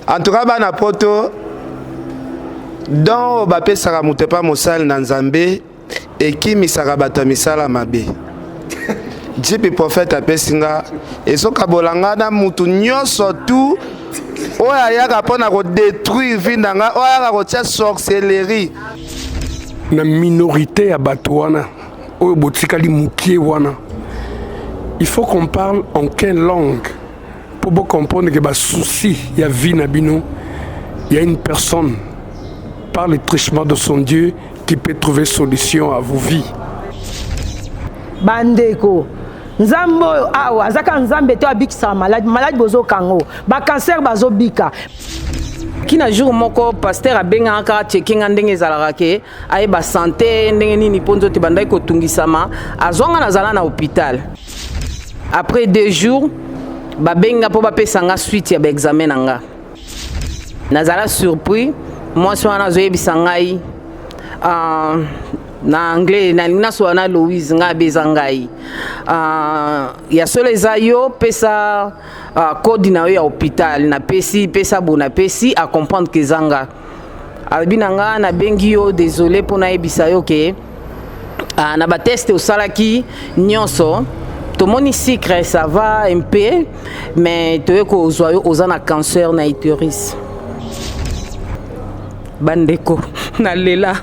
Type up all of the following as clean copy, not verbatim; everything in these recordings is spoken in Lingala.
En tout cas, bana poto dans bapé saramoute pas mosal nanzambe et qui misara bata misala mabe. Jipi prophète apé singa et so kabolanga na mutu nyonso tout oya yaka pona ko détruire vindanga oya ko tia sorcellerie. Na minorité à Batouana, au Botikali Moukié Wana. Il faut qu'on parle en quelle langue pour bien comprendre que le souci, il y a vie Nabino, il y a une personne par le trichement de son Dieu qui peut trouver solution à vos vies. Bandeko, Nzambo awa, zaka Nzambe to abikisa malade bozo kango, ba cancer bazo bika. Kina jour moko pasteur abenga aka checking ndenge zalaka ke aye ba santé ndenge nini ponzo te bandai ko tungisama azonga nazala na hôpital. Après 2 jours ba benga po ba pesanga suite ya ba examen nanga. Nazala surpris moi so na zoyebisa ngai na anglais na so na Louise nga bezangai ya soleza yo pesa code na yo ya hôpital na pesi pesa bona pesi à comprendre que zanga albinanga na bengi yo désolé pour na ebisa yo ke na ba test au salaki nyonso to moni secret ça va un peu mais to ko zoyo ozana cancer na utérus bandeko na lela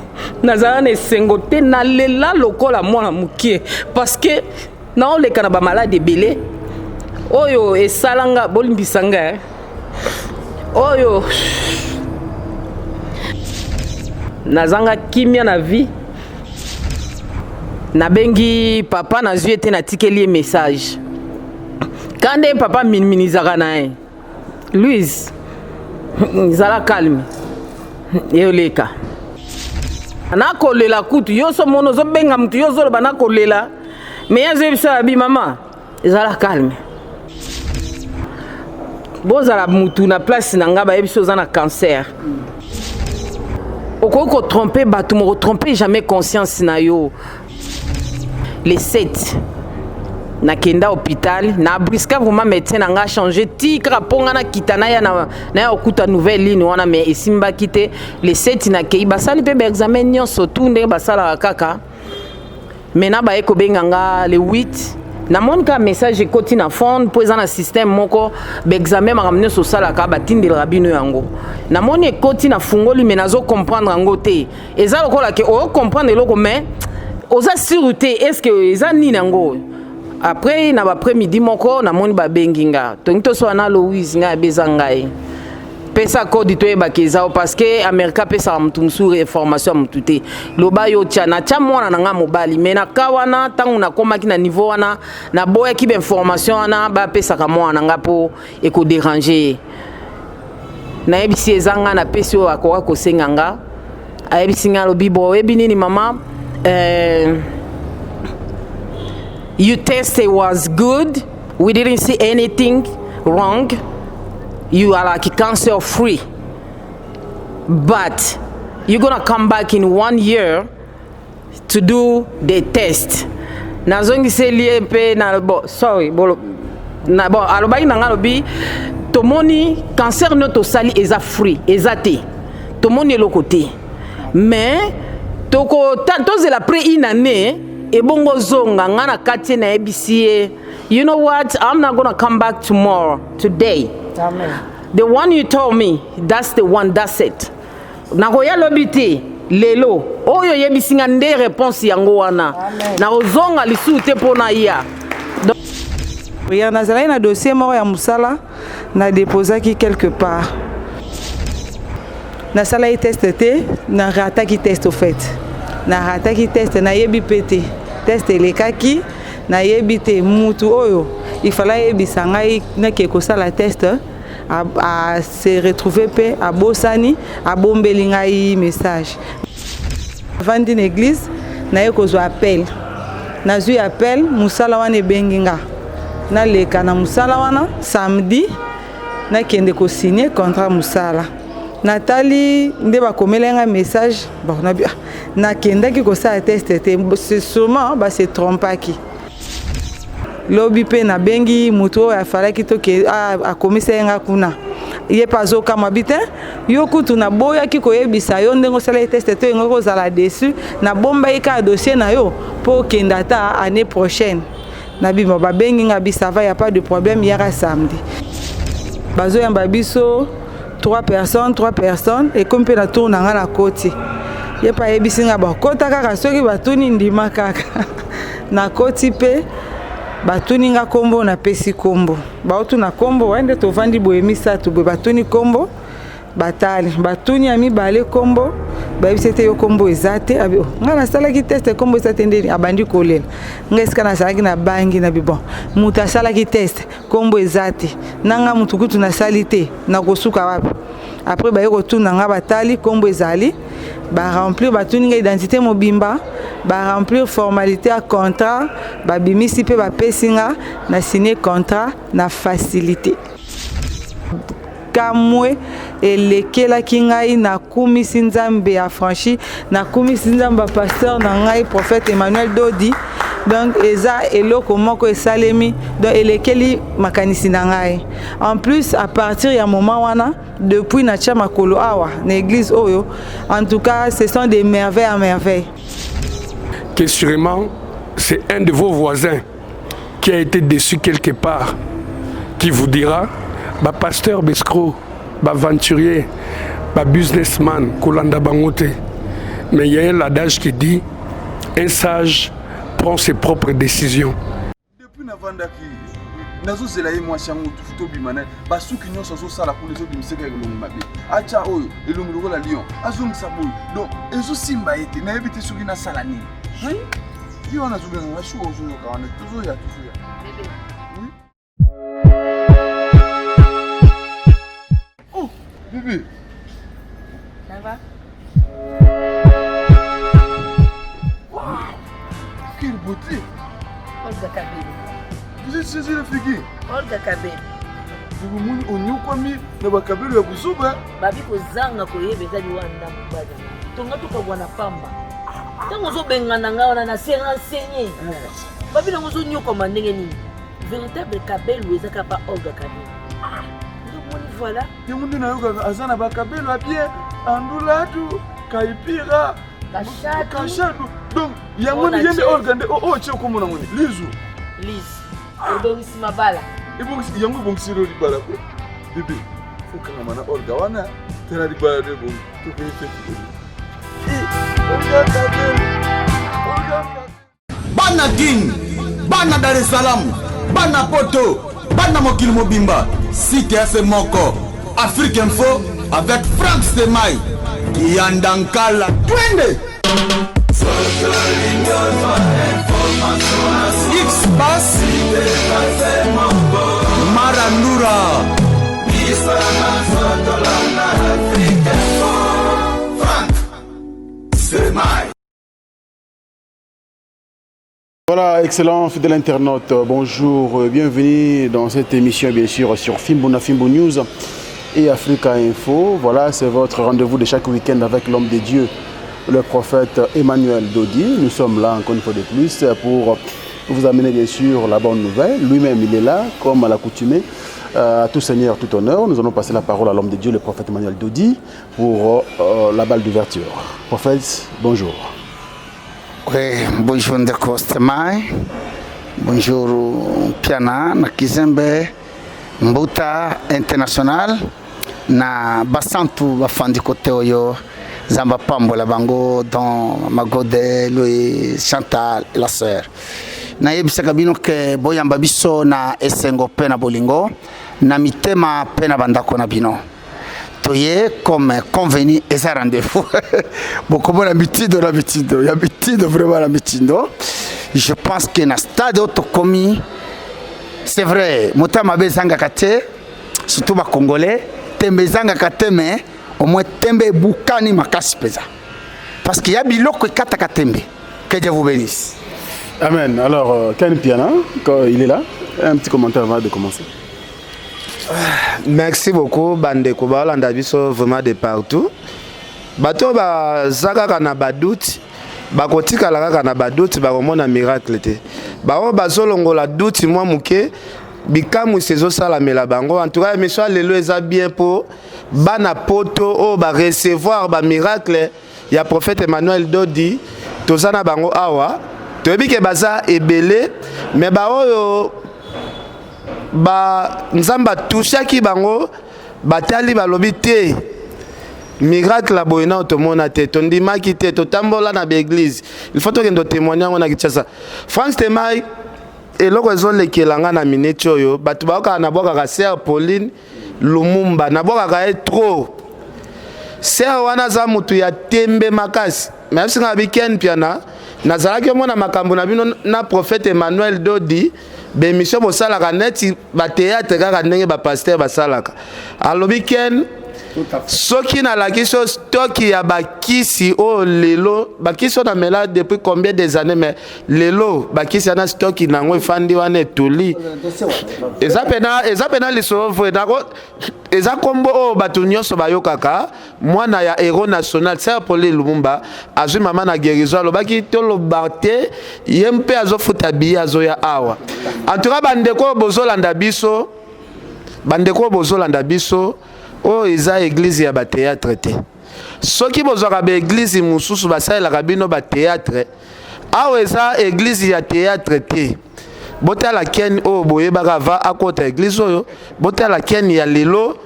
nazala ne sengote na lela lokola mwana mukie parce que na oleka na ba malade belé oyo esalanga bolimbisanga oyo nazanga kimia na vie na bengi papa na zui ete na tikeli message kande papa minimizaka na ye Louise zala calme yoleka na kolela kutu yo so mono zo benga mtu yo zo bana kolela mais yazo bisa bi mama ezala calme bozala mutu na place na nga ba yebiso za na cancer okoko tromper batu mo tromper jamais conscience na yo les 7 na kenda hôpital na briska vraiment médecin nga changer tikra ponga na kitana ya na okuta nouvelle ligne wana mais esimba kité les 7 na kei basali pe examen nyonso tout ndenge basala kaka mais na ba eko benganga le 8 na monika message ekoti na fond po eza na système moko examen makamne so sala ka batindela rabino yango na moni ekoti na fungoli mais nazo comprendre yango te eza lokola ke o comprendre loko mais oza sûreté est-ce que eza nini yango. Après na après-midi moko na moni ba benginga tongi so na Louise nga bezangai pesa code to ebakeza parce que America pesa mtumsu information mutute loba yo tia na tia mwana nga mobali mais na kawana tangu na komaki na niveau wana na boya ki information wana ba pesa ka mwana nga po eko déranger na ebisi ezanga na pesi o akoka ko senganga ayebisi nga lobi bo ebinini mama you tested was good. We didn't see anything wrong. You are like cancer free. But you're gonna come back in 1 year to do the test. Nazongi se lié na bo sorry bolo na bon alobai na ngalobi tomoni cancer noto sali eza free ezate tomoni le côté mais toko tanto la pré une année ebongo zonga ngana kati na ABC. You know what? I'm not gonna come back tomorrow. Today. Amen. The one you told me, that's the one. That's it. Nakoya lobite lelo. Oyo yebisinga nde réponse yango wana. Na ozonga lisute pona ya. Ya nazala na dossier moko ya musala na déposaki quelque part. Na sala yi test te na rata ki test au fait. Na rata ki test na yebi pété. Test elekaki na yebite mutu oyo il fallait yebisa ngai na ke ko sala test a se retrouver pe a bosani a bombeli ngai message vandi na église na ye ko zo appel na zu appel musala wana ebenginga na leka na musala wana samedi na kende ko signer contrat musala Nathalie nde bakomelenga message bon na kenda ki ko sa test te c'est sûrement ba se trompaki lobi pe na bengi muto ya fala ki to ke a komisenga kuna ye pa azokama bi te yo kutu na boyaki koyebisa yo ndenge osala test to yengo kozala dessus na bomba ye ka dossier na yo mpo okende ata année prochaine na bima babengi nga bi ça va, y a pas de problème, yaka samedi bazoyamba biso 3 personnes et comme mpe na tour na nga na koti ye pa yebisi nga bakota kaka soki batuni ndima kaka na koti mpe batuni nga kombo na pesi kombo baotu na kombo wende tovandi boye misato boye batuni kombo batali batuni ya mibale kombo bayebisi te yo kombo eza te nga nasalaki test kombo eza te ndeni abandi kolela nga esika nasalaki na bangi na bibon moto asalaki test kombo eza te nanga motu kutu nasali te nakosuka wapi après baye kotuna nga batali kombo ezali baremplir batuni nga identité mobimba baremplir formalité ya contrat babimisi mpe bapesi nga na signé contrat na facilité kamwe elekelaki ngai nakumisi nzambe ya franchi nakumisi nzambe pasteur na ngai prophète Emmanuel Dodi donc eza eloko moko esalemi donc elekeli makanisi na ngai en plus à partir ya moment wana depuis na tia makolo awa na église oyo en tout cas ce sont des merveilles à merveille que sûrement c'est un de vos voisins qui a été déçu quelque part qui vous dira ba pasteur bescro ba aventurier ba businessman kolanda bangote mais il y a un adage qui dit un sage prend ses propres décisions depuis navandaki nazozela ye mwasi yango tufuto bimana basuki nyonso azosala kuna ezobimiseka elongi mabe acha oyo elongi lokola lion azongisa boyo donc ezosimba ete nayebi te soki nasala nini ye wana azobenganga shu ozoyoka wana tozoya Bébé. Ça va? Wow. Quelle beauté. Olga Kabeli. Vous êtes saisi la figure? Olga Kabeli. Vous m'avez dit que vous avez Kabeli à Bouzouba. Babi ko zanga ko yebe za liwanda mbada. Tonga tuka bwana pamba. Tango zo bengana ngaona na renseigner. Babi ngo zo nyoko mandenge ni. Véritable Kabeli ezaka pa Olga Kabeli. Voilà. Et on dit que Azana Bakabelo a bien Andulatu, Kaipira, Kachadu. Donc, il y a un organe. Oh, tu es comme on a dit. Lizu. Liz. Donc, c'est ma balle. Et bon, il y a un bon sirop de balle. Bébé, il faut que on a organe. Tu as dit balle de bon. Tu peux faire tout. Bana King, Bana Dar es Salaam, Bana Poto, Bana Mokil Mobimba. Site FM Moko, Afrique Info avec Franck Semaï, Yandankala, Twende. X-Bass, Marandura, Franck Semaï. Voilà, excellent fidèle internaute, bonjour, bienvenue dans cette émission bien sûr sur Fimbo News et Africa Info. Voilà, c'est votre rendez-vous de chaque week-end avec l'homme de Dieu, le prophète Emmanuel Dodi. Nous sommes là encore une fois de plus pour vous amener bien sûr la bonne nouvelle. Lui-même il est là comme à l'accoutumée. À tout seigneur, tout honneur, nous allons passer la parole à l'homme de Dieu, le prophète Emmanuel Dodi, pour la balle d'ouverture. Prophète, bonjour. Oui, bonjour Ndeko Semaï, bonjour Piana, na Kizembe, Mbuta International, na Basantu Bafandi Kote Oyo, Zamba Pambola Bango, dans Magode, Louis, Chantal, la sœur. Na yebisa kabino ke boyamba biso na esengo pena bolingo, na mitema pena bandako na bino. Comme convenu et ça rendez-vous. Beaucoup de l'habitude, vraiment l'habitude. Je pense que dans le stade autocomi, c'est vrai, Motama Bezanga Kate, surtout les Congolais, Tembe Zanga Kate, mais au moins Tembe Boukani Makasi Pesa. Parce qu'il y a Biloko et Kataka Tembe. Que Dieu vous bénisse. Amen. Alors, Ken Piana, quand il est là, un petit commentaire avant de commencer. Merci beaucoup bandeko balanda biso vraiment de partout. Bato ba zaka na badoute, bakotika la kaka na badoute ba komona miracle te. Ba bazolongola doute moi muke bikamu sezo sala mela bango en tout cas émission lelo eza bien pour bana poto o ba recevoir ba miracle ya prophète Emmanuel Dodi tozana bango awa toyebi ke baza ebele mais ba oyo ba nzamba touchaki bango batali balobi te miracle la boyena otomona te tondimaki te totambola na l'église il faut tokendo témoigner ngona Kinshasa France Temai eloko ezolekelanga na minute oyo bato baokaka na bwakaka Sœur Pauline Lumumba na bwakaka ye trop Sœur wana za mutu ya tembe makasi mais singa biken piana nazalaki omona makambo na bino na prophète Emmanuel Dodi bemission bosalaka neti ba théâtre kaka ndenge ba pasteur basalaka alobi ken soki na la kiso stoki ya bakisi o lelo bakisi na mela depuis combien des années mais lelo bakisi na stoki nango efandi wana etuli eza pena lisofo nako eza kombo o batu nyonso bayokaka mwana ya héros national Sœur Pauline Lumumba azwi mama na guérison alobaki toloba te ye mpe azofuta biye azoya awa en tout cas bandeko bozolanda biso o eza église ya ba théâtre te soki bozwaka ba église mususu basalelaka bino ba théâtre awa eza église ya théâtre te botala ken o boyebaka va akota église oyo botala ken ya lelo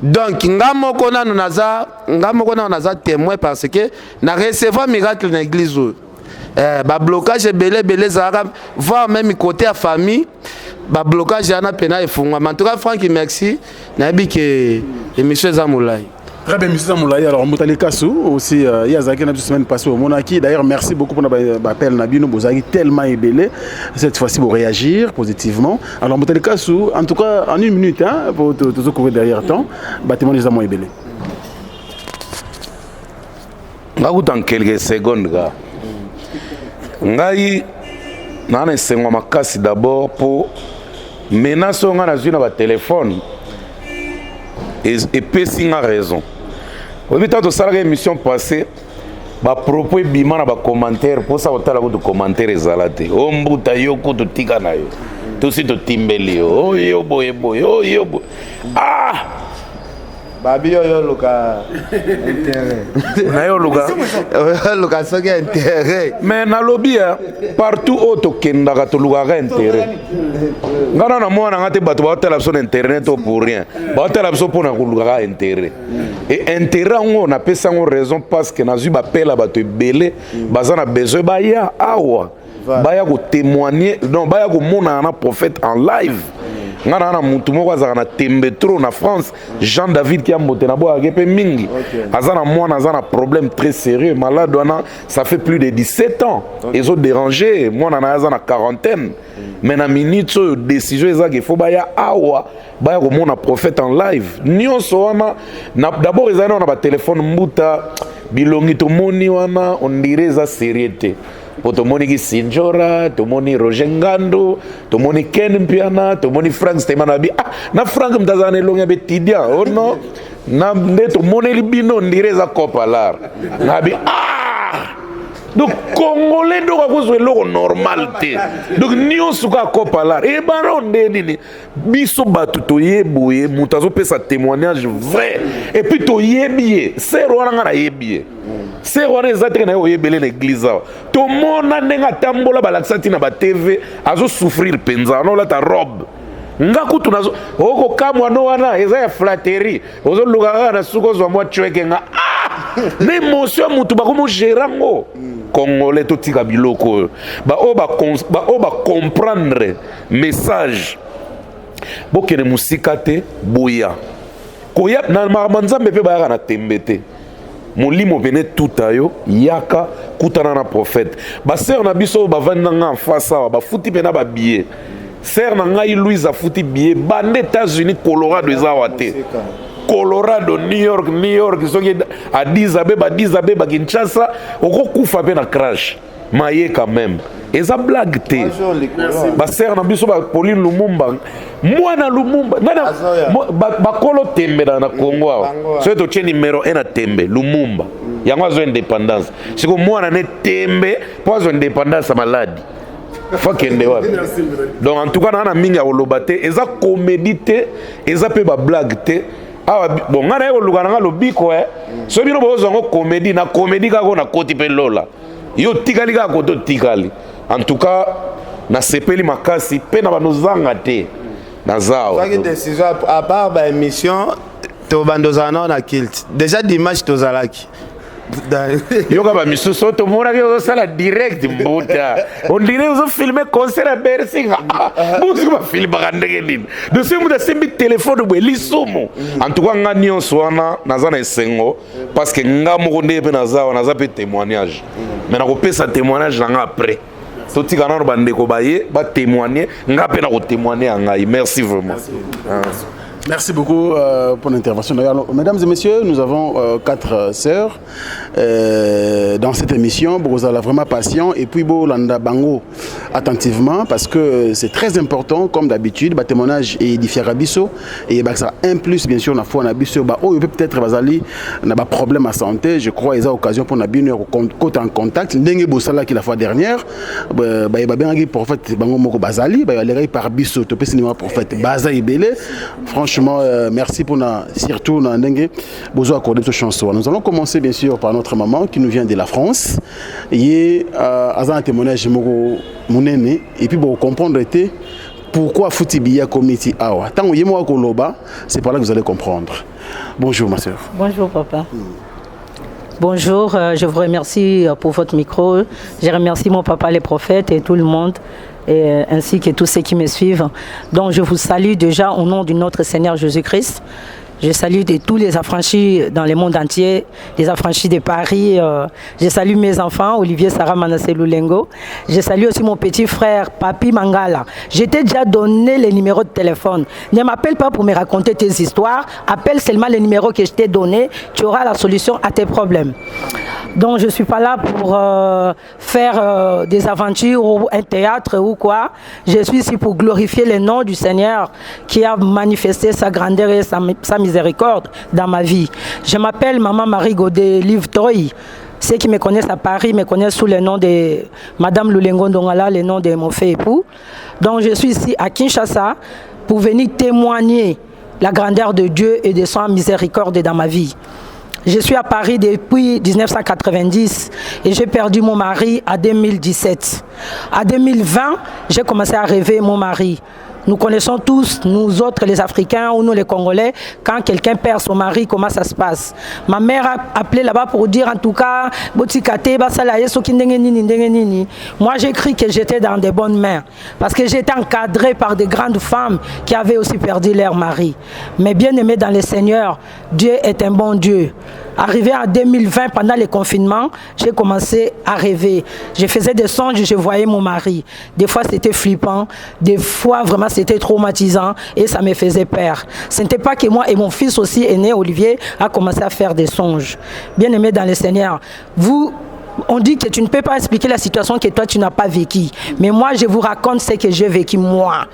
donc nga moko nano naza témoin parce que na recevoir miracle na église oyo ba blocage belé zara voir même côté à famille ba blocage yana pena efungwa en tout cas Franck merci nabi que émission za moulay très bien monsieur Zamoulaye alors Moutali Kassou aussi il y a Zaki la semaine passée au Monaki d'ailleurs merci beaucoup pour l'appel Nabino Bozaki tellement ébélé cette fois-ci pour réagir positivement alors Moutali Kassou en tout cas en une minute hein pour te couvrir derrière temps bâtiment les amants ébélé dans quelques secondes gars ngai nana esengo makasi d'abord pour menace nga nazwi na ba téléphone et pesi nga raison obi tant osalaka émission passée ba propos bima na ba commentaire pour ça otala ko de commentaire ezala te o mbuta yo ko to tika na yo to si to timbeli yo yo boye ah babi yo luka intérêt na yo luka soki intérêt mais na lobby partout auto kendaka to luka intérêt ngana na mwana ngate bato ba tela son internet pour rien ba tela so pour na luka intérêt et intérêt ngo na pesa ngo raison parce que na zu ba pela bato belé bazana besoin ba ya awa ba ya ko témoigner non ba ya ko mona na prophète en live ngana na mutu moko azaka na tembe trop na France Jean David qui a monté na boa kepe mingi azana mwana azana problème très sérieux malade wana ça fait plus de 17 ans ils ont dérangé mwana na azana quarantaine mais na minute décision ezaki faut baya awa baya ko mona prophète en live nyonso wana d'abord ezana na ba téléphone mbuta bilongi to moni wana on dirait za sérieuté tomoni ki Sinjora, tomoni Roger Ngando, tomoni Ken Mpiana, tomoni Frank Stemanabi. Ah, na Frank mtazane longa betidia. Oh no. Na nde tomoni libino ndireza kopalar. Nabi ah. Donc Congolais donc à cause de l'eau normalité. Donc nion suka kopalar. Et baron de nini. Biso batu to yeboye, mutazo pe sa témoignage vrai. Et puis to yebie, c'est rwanga na yebie. C'est rwanga ezate na yebele l'église. To mona nenga tambola balaksati na ba TV, azo souffrir penza no la ta robe. Ngaku tunazo oko kamwa no wana eza ya flatterie. Ozo luka na suko zo mwa chweke nga. Ah! L'émotion mutu ba komo gerango. Congolais to tika biloko ba comprendre message bokene musika te boya koya na manzambe pe ba na tembete molimo bene tutayo yaka kutana na prophète ba sœur na biso ba vandanga en face ba futi pena ba billet sœur na ngai Louise a futi billet bande États-Unis Colorado ezawate Colorado, New York, soki Addis Abeba, Kinshasa, oko kufa pe na crash. Maye quand même. Eza blague te. Ba sœur na biso ba Pauline Lumumba. Mwana Lumumba. Nana ba kolo tembe na Congo. So to tche numéro 1 na tembe Lumumba. Yango azo indépendance. Siko mwana ne tembe po azo indépendance maladi. faut kende wapi. Donc en tout cas na mingi ya koloba te eza comédie te eza pe ba blague te. Ah bon ngana yo luka nga lobiko so bino bozo ngo comédie na comédie kako na koti pe lola. Yo tikali kako to tikali. En tout cas na sepeli makasi pe na banozanga te. Na zao. Ça qui décision à part ba émission to bandozana na kilt. Déjà dimanche to zalaki. Yoga ba misuso to mona ke sala direct mbuta on dirait aux filmer concert à Bercy beaucoup ba film ba ndenge nini de ce muda sembi téléphone bo lisumo en tout cas ngani on swana nazana esengo parce que ngamo ndé pe nazawa nazape témoignage mais na ko pesa témoignage nga après to tika na ba ndeko baye ba témoigner nga pe na ko témoigner ngai merci vraiment. Merci beaucoup pour l'intervention. Mesdames et messieurs, nous avons 4 sœurs dans cette émission. Vous avez vraiment patient et puis Landa Bango attentivement parce que c'est très important comme d'habitude. Le témoignage est édifié à Bisso et ça un plus bien sûr on a fait un Bisso. Peut-être Bazali n'a pas problème à santé. Je crois qu'ils ont occasion pour nous bien en contact. N'engé Bossala qui la fois dernière, il bien un prophète Bango Moko Bazali, il aller par Bisso. Tu peux signer prophète Bazali Belé. Franchement. Merci pour surtout besoin d'accorder cette chanson. Nous allons commencer bien sûr par notre maman qui nous vient de la France. Et un témoignage monene et puis pour comprendre pourquoi Foutibiya Committee Awa. Tant que moi Koloba, c'est par là que vous allez comprendre. Bonjour ma soeur. Bonjour papa. Bonjour, je vous remercie pour votre micro. Je remercie mon papa, les prophètes et tout le monde. Et ainsi que tous ceux qui me suivent. Donc je vous salue déjà au nom de notre Seigneur Jésus-Christ. Je salue tous les affranchis dans le monde entier, les affranchis de Paris. Je salue mes enfants, Olivier, Sarah, Manassé, Lulengo. Je salue aussi mon petit frère, Papi Mangala. Je t'ai déjà donné les numéros de téléphone. Ne m'appelle pas pour me raconter tes histoires. Appelle seulement les numéros que je t'ai donnés. Tu auras la solution à tes problèmes. Donc je ne suis pas là pour faire des aventures ou un théâtre ou quoi. Je suis ici pour glorifier le nom du Seigneur qui a manifesté sa grandeur et sa miséricorde dans ma vie. Je m'appelle Maman Marie Godet Livtoy. Ceux qui me connaissent à Paris me connaissent sous le nom de Madame Lulengo Ndongala, le nom de mon fait époux. Donc je suis ici à Kinshasa pour venir témoigner la grandeur de Dieu et de son miséricorde dans ma vie. Je suis à Paris depuis 1990 et j'ai perdu mon mari en 2017. En 2020, j'ai commencé à rêver mon mari. Nous connaissons tous, nous autres les Africains ou nous les Congolais, quand quelqu'un perd son mari, comment ça se passe. Ma mère a appelé là-bas pour dire en tout cas, moi j'ai cru que j'étais dans de bonnes mains, parce que j'étais encadrée par de grandes femmes qui avaient aussi perdu leur mari. Mais bien aimé dans le Seigneur, Dieu est un bon Dieu. Arrivé en 2020, pendant le confinement, j'ai commencé à rêver. Je faisais des songes, je voyais mon mari. Des fois, c'était flippant. Des fois, vraiment, c'était traumatisant et ça me faisait peur. Ce n'était pas que moi et mon fils aussi aîné, Olivier, a commencé à faire des songes. Bien aimé dans le Seigneur, on dit que tu ne peux pas expliquer la situation que toi, tu n'as pas vécue. Mais moi, je vous raconte ce que j'ai vécu moi.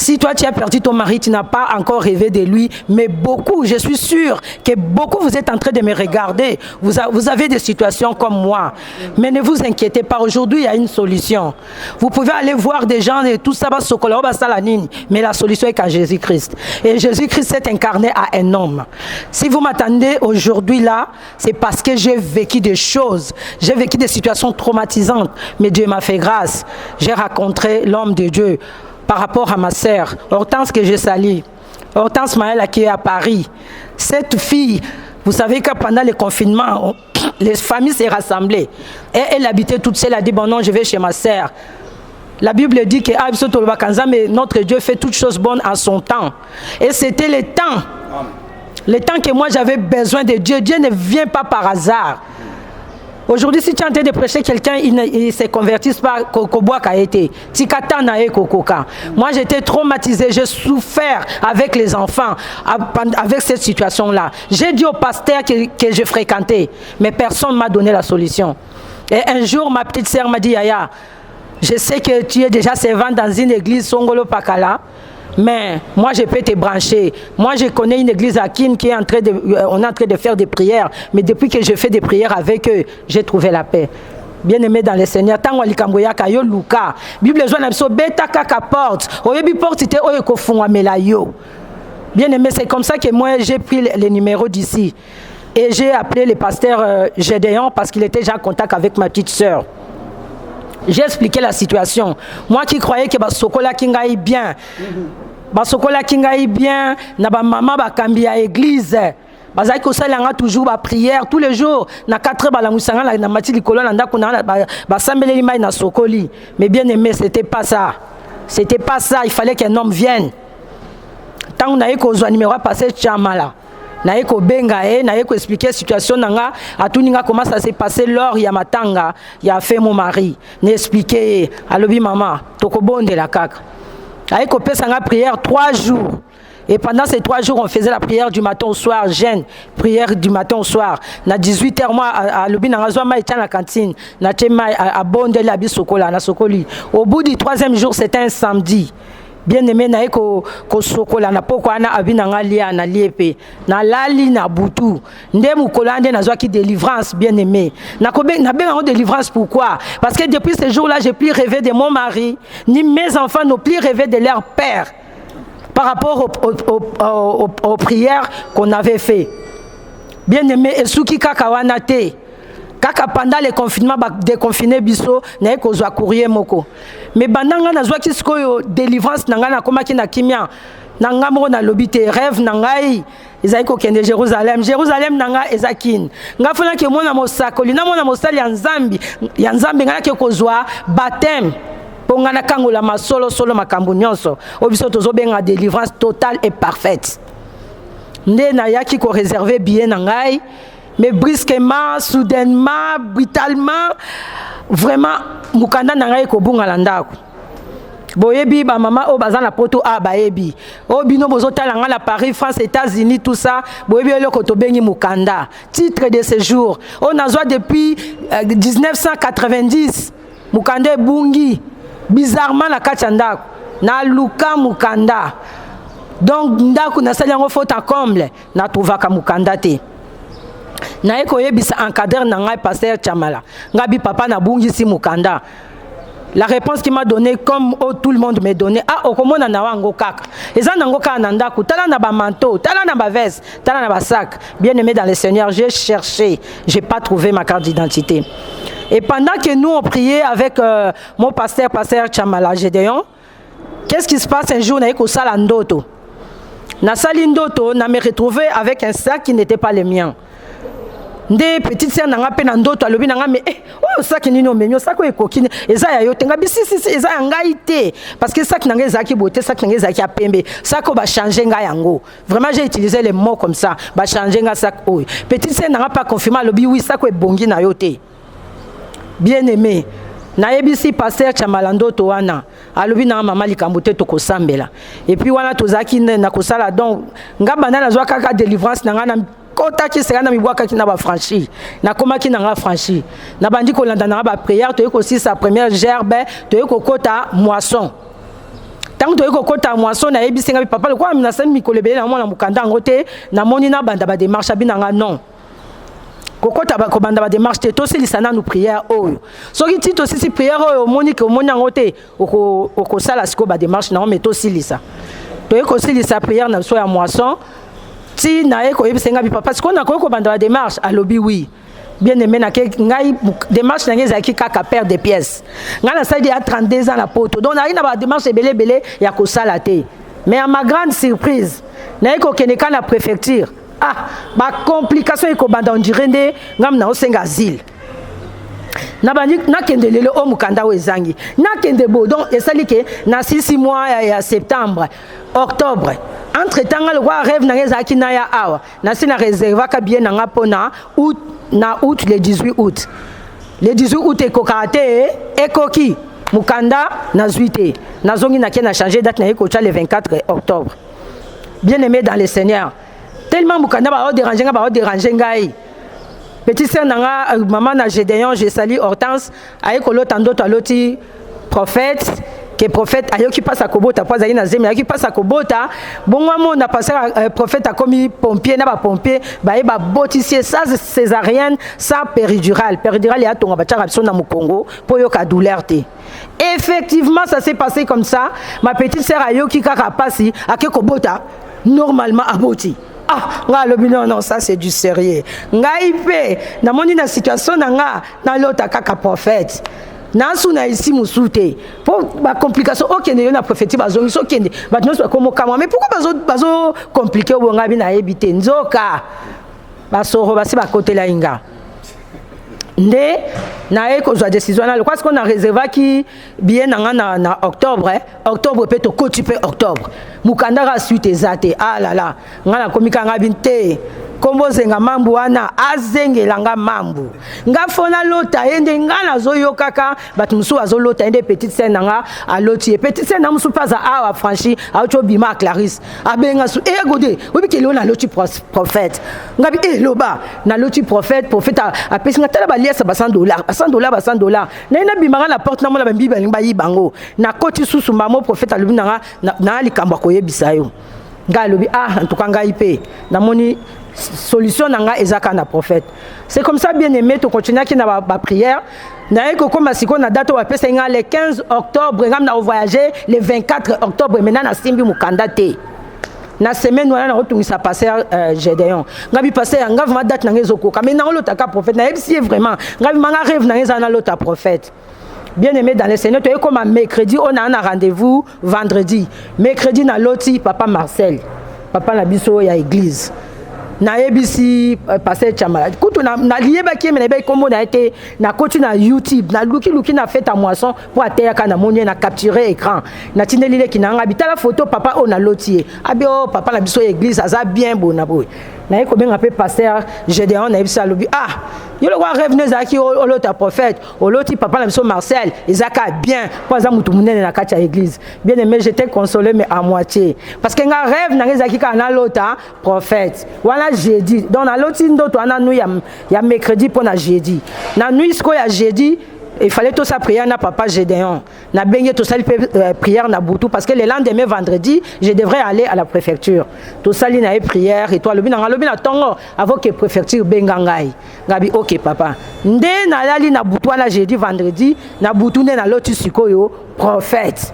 Si toi tu as perdu ton mari, tu n'as pas encore rêvé de lui, mais beaucoup, je suis sûre que beaucoup vous êtes en train de me regarder. Vous avez des situations comme moi. Mais ne vous inquiétez pas, aujourd'hui il y a une solution. Vous pouvez aller voir des gens et tout ça va se coller, mais la solution est qu'à Jésus-Christ. Et Jésus-Christ s'est incarné à un homme. Si vous m'attendez aujourd'hui là, c'est parce que j'ai vécu des choses. J'ai vécu des situations traumatisantes, mais Dieu m'a fait grâce. J'ai rencontré l'homme de Dieu. Par rapport à ma sœur, Hortense que je salue, Hortense Maëla qui est à Paris. Cette fille, vous savez que pendant le confinement, les familles s'est rassemblées. Et elle habitait toute seule, elle a dit, bon non, je vais chez ma sœur. La Bible dit que mais notre Dieu fait toutes choses bonnes en son temps. Et c'était le temps que moi j'avais besoin de Dieu. Dieu ne vient pas par hasard. Aujourd'hui, si tu es en train de prêcher quelqu'un, il ne se convertisse pas Kokoboa a été. Moi, j'étais traumatisée, j'ai souffert avec les enfants, avec cette situation-là. J'ai dit au pasteur que je fréquentais, mais personne ne m'a donné la solution. Et un jour, ma petite sœur m'a dit, Yaya, je sais que tu es déjà servante dans une église Songolo Pakala, mais moi je peux te brancher. Moi je connais une église à Kin qui est on est en train de faire des prières. Mais depuis que je fais des prières avec eux, j'ai trouvé la paix. Bien-aimé dans le Seigneur, tant que yaka yo luka, Bible zo na biso beta kaka porte, oyebi porte te oyo ko fungwamela yo. Bien-aimé, c'est comme ça que moi j'ai pris les numéros d'ici et j'ai appelé le pasteur Gédéon parce qu'il était déjà en contact avec ma petite sœur. J'ai expliqué la situation. Moi qui croyais que Basokola Kingaï bien, Basokola Kingaï bien, na ba maman ba kambi à église. Bazai ko salanga toujours ba prière tous les jours na 4 ba la musanga na mati likolo na ndako na ba sambeleli mai na sokoli. Mais bien aimé, c'était pas ça. C'était pas ça, il fallait qu'un homme vienne. Tant on a eu qu'au numéro passé chamala. Na eko benga na eko expliquer situation nanga atuninga comment ça s'est passé lors ya matanga ya fait mon mari ne expliquer alobi maman tokobonde la kaka a eko pesa nga prière 3 jours et pendant ces 3 jours on faisait la prière du matin au soir jeûne prière du matin au soir na 18h moi alobi nanga zwa mai tana cantine na tema a bonde la bisokola na sokoli au bout du 3e jour c'était un samedi. Bien-aimé na eko ko sokola na poko ana abina ngalia na liepe na lali na butu nde mukolande na zwaki délivrance bien-aimé na benga en délivrance pourquoi parce que depuis ce jour-là j'ai plus rêvé de mon mari ni mes enfants n'ont plus rêvé de leur père par rapport aux prières qu'on avait fait. Bien-aimé esuki kaka wana te kaka pendant le confinement ba déconfiné biso na eko zwa courrier moko mais bandanga na zwa kisiko délivrance nanga na komaki na kimia nanga mo na lobité rêve nangai ezai ko kende Jérusalem nanga ezakin nga fona ke mona mosakoli na mona mosali ya nzambi ngana ke kozwa baptême ponga na kangola masolo solo makambo nyonso obiso tozo benga délivrance totale et parfaite nde na yaki ko réserver bien nangai. Mais brusquement, soudainement, brutalement, vraiment, mukanda nangai ko bunga landako. Boyebi ba mama o bazana poto a baebi. O bino bozotala ngala Paris, France, États-Unis tout ça, boyebi le ko to bengi mukanda. Titre de séjour. On a joie depuis 1990. Mukanda bungi bizarrement na kachanda na luka mukanda. Donc ndako na sali ngo faute à comble na trouvaka mukanda te. Na eko yebisa encadreur na ngai pasteur Chamala ngabi papa na bungisi mukanda. La réponse qu'il m'a donnée comme tout le monde m'a donné okomona na wango kaka eza nango kaka na ndako tala na ba manteau tala na ba veste tala na ba sac. Bien-aimé dans le Seigneur, j'ai cherché, j'ai pas trouvé ma carte d'identité. Et pendant que nous on priait avec mon pasteur Chamala Gédéon, qu'est-ce qui se passe un jour na eko sala ndoto. Na sali ndoto na me retrouvé avec un sac qui n'était pas le mien. Nde petite sœur nanga pe na ndoto alobi nanga me oh saki nini omenyo sako ekokine eza ya yo tenga bisi eza ngai te parce que saki nanga ezaki beauté saki nanga ezaki apembe sako ba changer nga yango vraiment j'ai utilisé les mots comme ça ba changer nga sak oy petite sœur nanga pas confirmer alobi oui sako ebongi na yo te. Bien-aimé na yebisi pasteur Chamala ndoto wana alobi na mama likambo te tokosambela et puis wana tozaki na kosala donc ngaba na zwa kaka délivrance nanga na kota ki sera na mibwaka ki na ba franchi na koma ki na nga franchi na bandi ko landa na ba prière to yeko si sa première gerbe to yeko kota moisson tant to yeko kota moisson na yebi singa papa ko amina sa mi kolebele na mona mukanda ngote na moni na banda ba démarche binanga non kokota ba ko banda ba démarche te to si lisana nous prière oyo soki ti to si prière oyo moni ke moni ngote oko sala siko ba démarche na mais to si lisa to yeko si lisa prière na so ya moisson. Si na eko yebisenga bi papa siko na ko banda la démarche alobi oui. Bien-aimé na ke ngai démarche na ngeza ki kaka paire de pièces. Ngana ça il y a 32 ans la poto. Donc na ina ba démarche belé ya ko sala te. Mais à ma grande surprise, na eko keneka na préfecture. Ba complication eko banda on dirait nde ngam na osenga asile. Na bandi na kende lelo o mukanda wezangi. Na kende bo donc esali ke na 6 mois ya septembre, octobre. Entre temps le roi rêve na ngezaki na ya awa na sina réserva ka bien na ngapona août le 18 août. Le 18 août ekokate ekoki mukanda na zuite. Na zongi na kena changer date na ekocha le 24 octobre. Bien-aimé dans le Seigneur. Tellement mukanda ba déranger ngai. Petite sœur nanga maman na Gédéon, je salue Hortense, aye kolo tando taloti prophète que prophète ayoki passe à kobota pas ayi na zemi ayoki passe à kobota bongo mon a passé prophète a commis pompier na ba pompier ba botisier ça césarienne ça péridurale il y a tonga ba tchaka biso na Congo pour yoka douleur té. Effectivement ça s'est passé comme ça. Ma petite sœur ayoki kaka passi a ke kobota normalement aboti. Ah, nga lobi non, ça c'est du sérieux. Nga ipe, na moni na situation na nga, na lota kaka prophète. Na suna ici musute. Pour ba complication, ok ne na prophétie bazongi so kende. Ba no so comme kama, mais pourquoi bazo compliqué ou nga bi na ebité nzoka. Ba soro ba si ba côté la inga. Nde na eko za décision na parce qu'on a réservé qui bien na octobre octobre peut to cotiper octobre mukandara suite ezate ah là là ngana komika ngabinte kombo zenga mambu wana azengelanga mambu nga fona lota ende ngana zoyo kaka batu musu azolota ende petite scène nga aloti petite scène na musu pas a franchi a ocho bima Clarisse abenga su e gode obi ke lona loti prophète ngabi e loba na loti prophète a pesi nga tala ba liesa ba $100 na bima na porte na mona ba bible ba yibango na koti susu mamo prophète alobi na likamba koyebisa yo nga lobi en tout cas nga ipe na moni solution nanga ezaka na prophète. C'est comme ça bien aimé to continuer qui na ba prière. Na eko comme siko na date wa pesa nga le 15 octobre ngam na voyager le 24 octobre maintenant na simbi mukanda te. Na semaine wana na rotungisa passer Gédéon. Ngabi passer nga vraiment date na ngezoko. Kame na lotaka prophète na ebisi vraiment. Ngabi manga rêve na ngeza na lota prophète. Bien aimé dans le Seigneur, tu es comme mercredi, on a un rendez-vous vendredi. Mercredi, na loti, papa Marcel. Papa Nabiso, il y a église. Na ABC passer chamala kutu na lieba ki me be kombo na été na continue na YouTube na luki na fait à moisson pour atteindre kana monye na capturer écran na tinelile ki na ngabita la photo papa on a lotier abio papa na biso église aza bien bona boy na ko benga pe pasteur Gédéon na bisa lobi yo le roi rêve zaki o lota prophète o loti papa na biso Marcel ezaka bien pour za mutu munene na katia église bien aimé j'étais consolé mais à moitié parce que nga rêve na zaki kana lota prophète voilà jeudi donc na loti ndoto ana nu ya mercredi pour na jeudi na nuit ce ya jeudi il fallait tout ça prière na papa Gédéon na bengi tout ça prière na boutou parce que le lendemain vendredi je devrais aller à la préfecture tout ça li na prière et toi lobi na tongo avant que préfecture bengangai ngabi OK papa nde na lali na boutou na jeudi vendredi na boutou na loti sikoyo prophète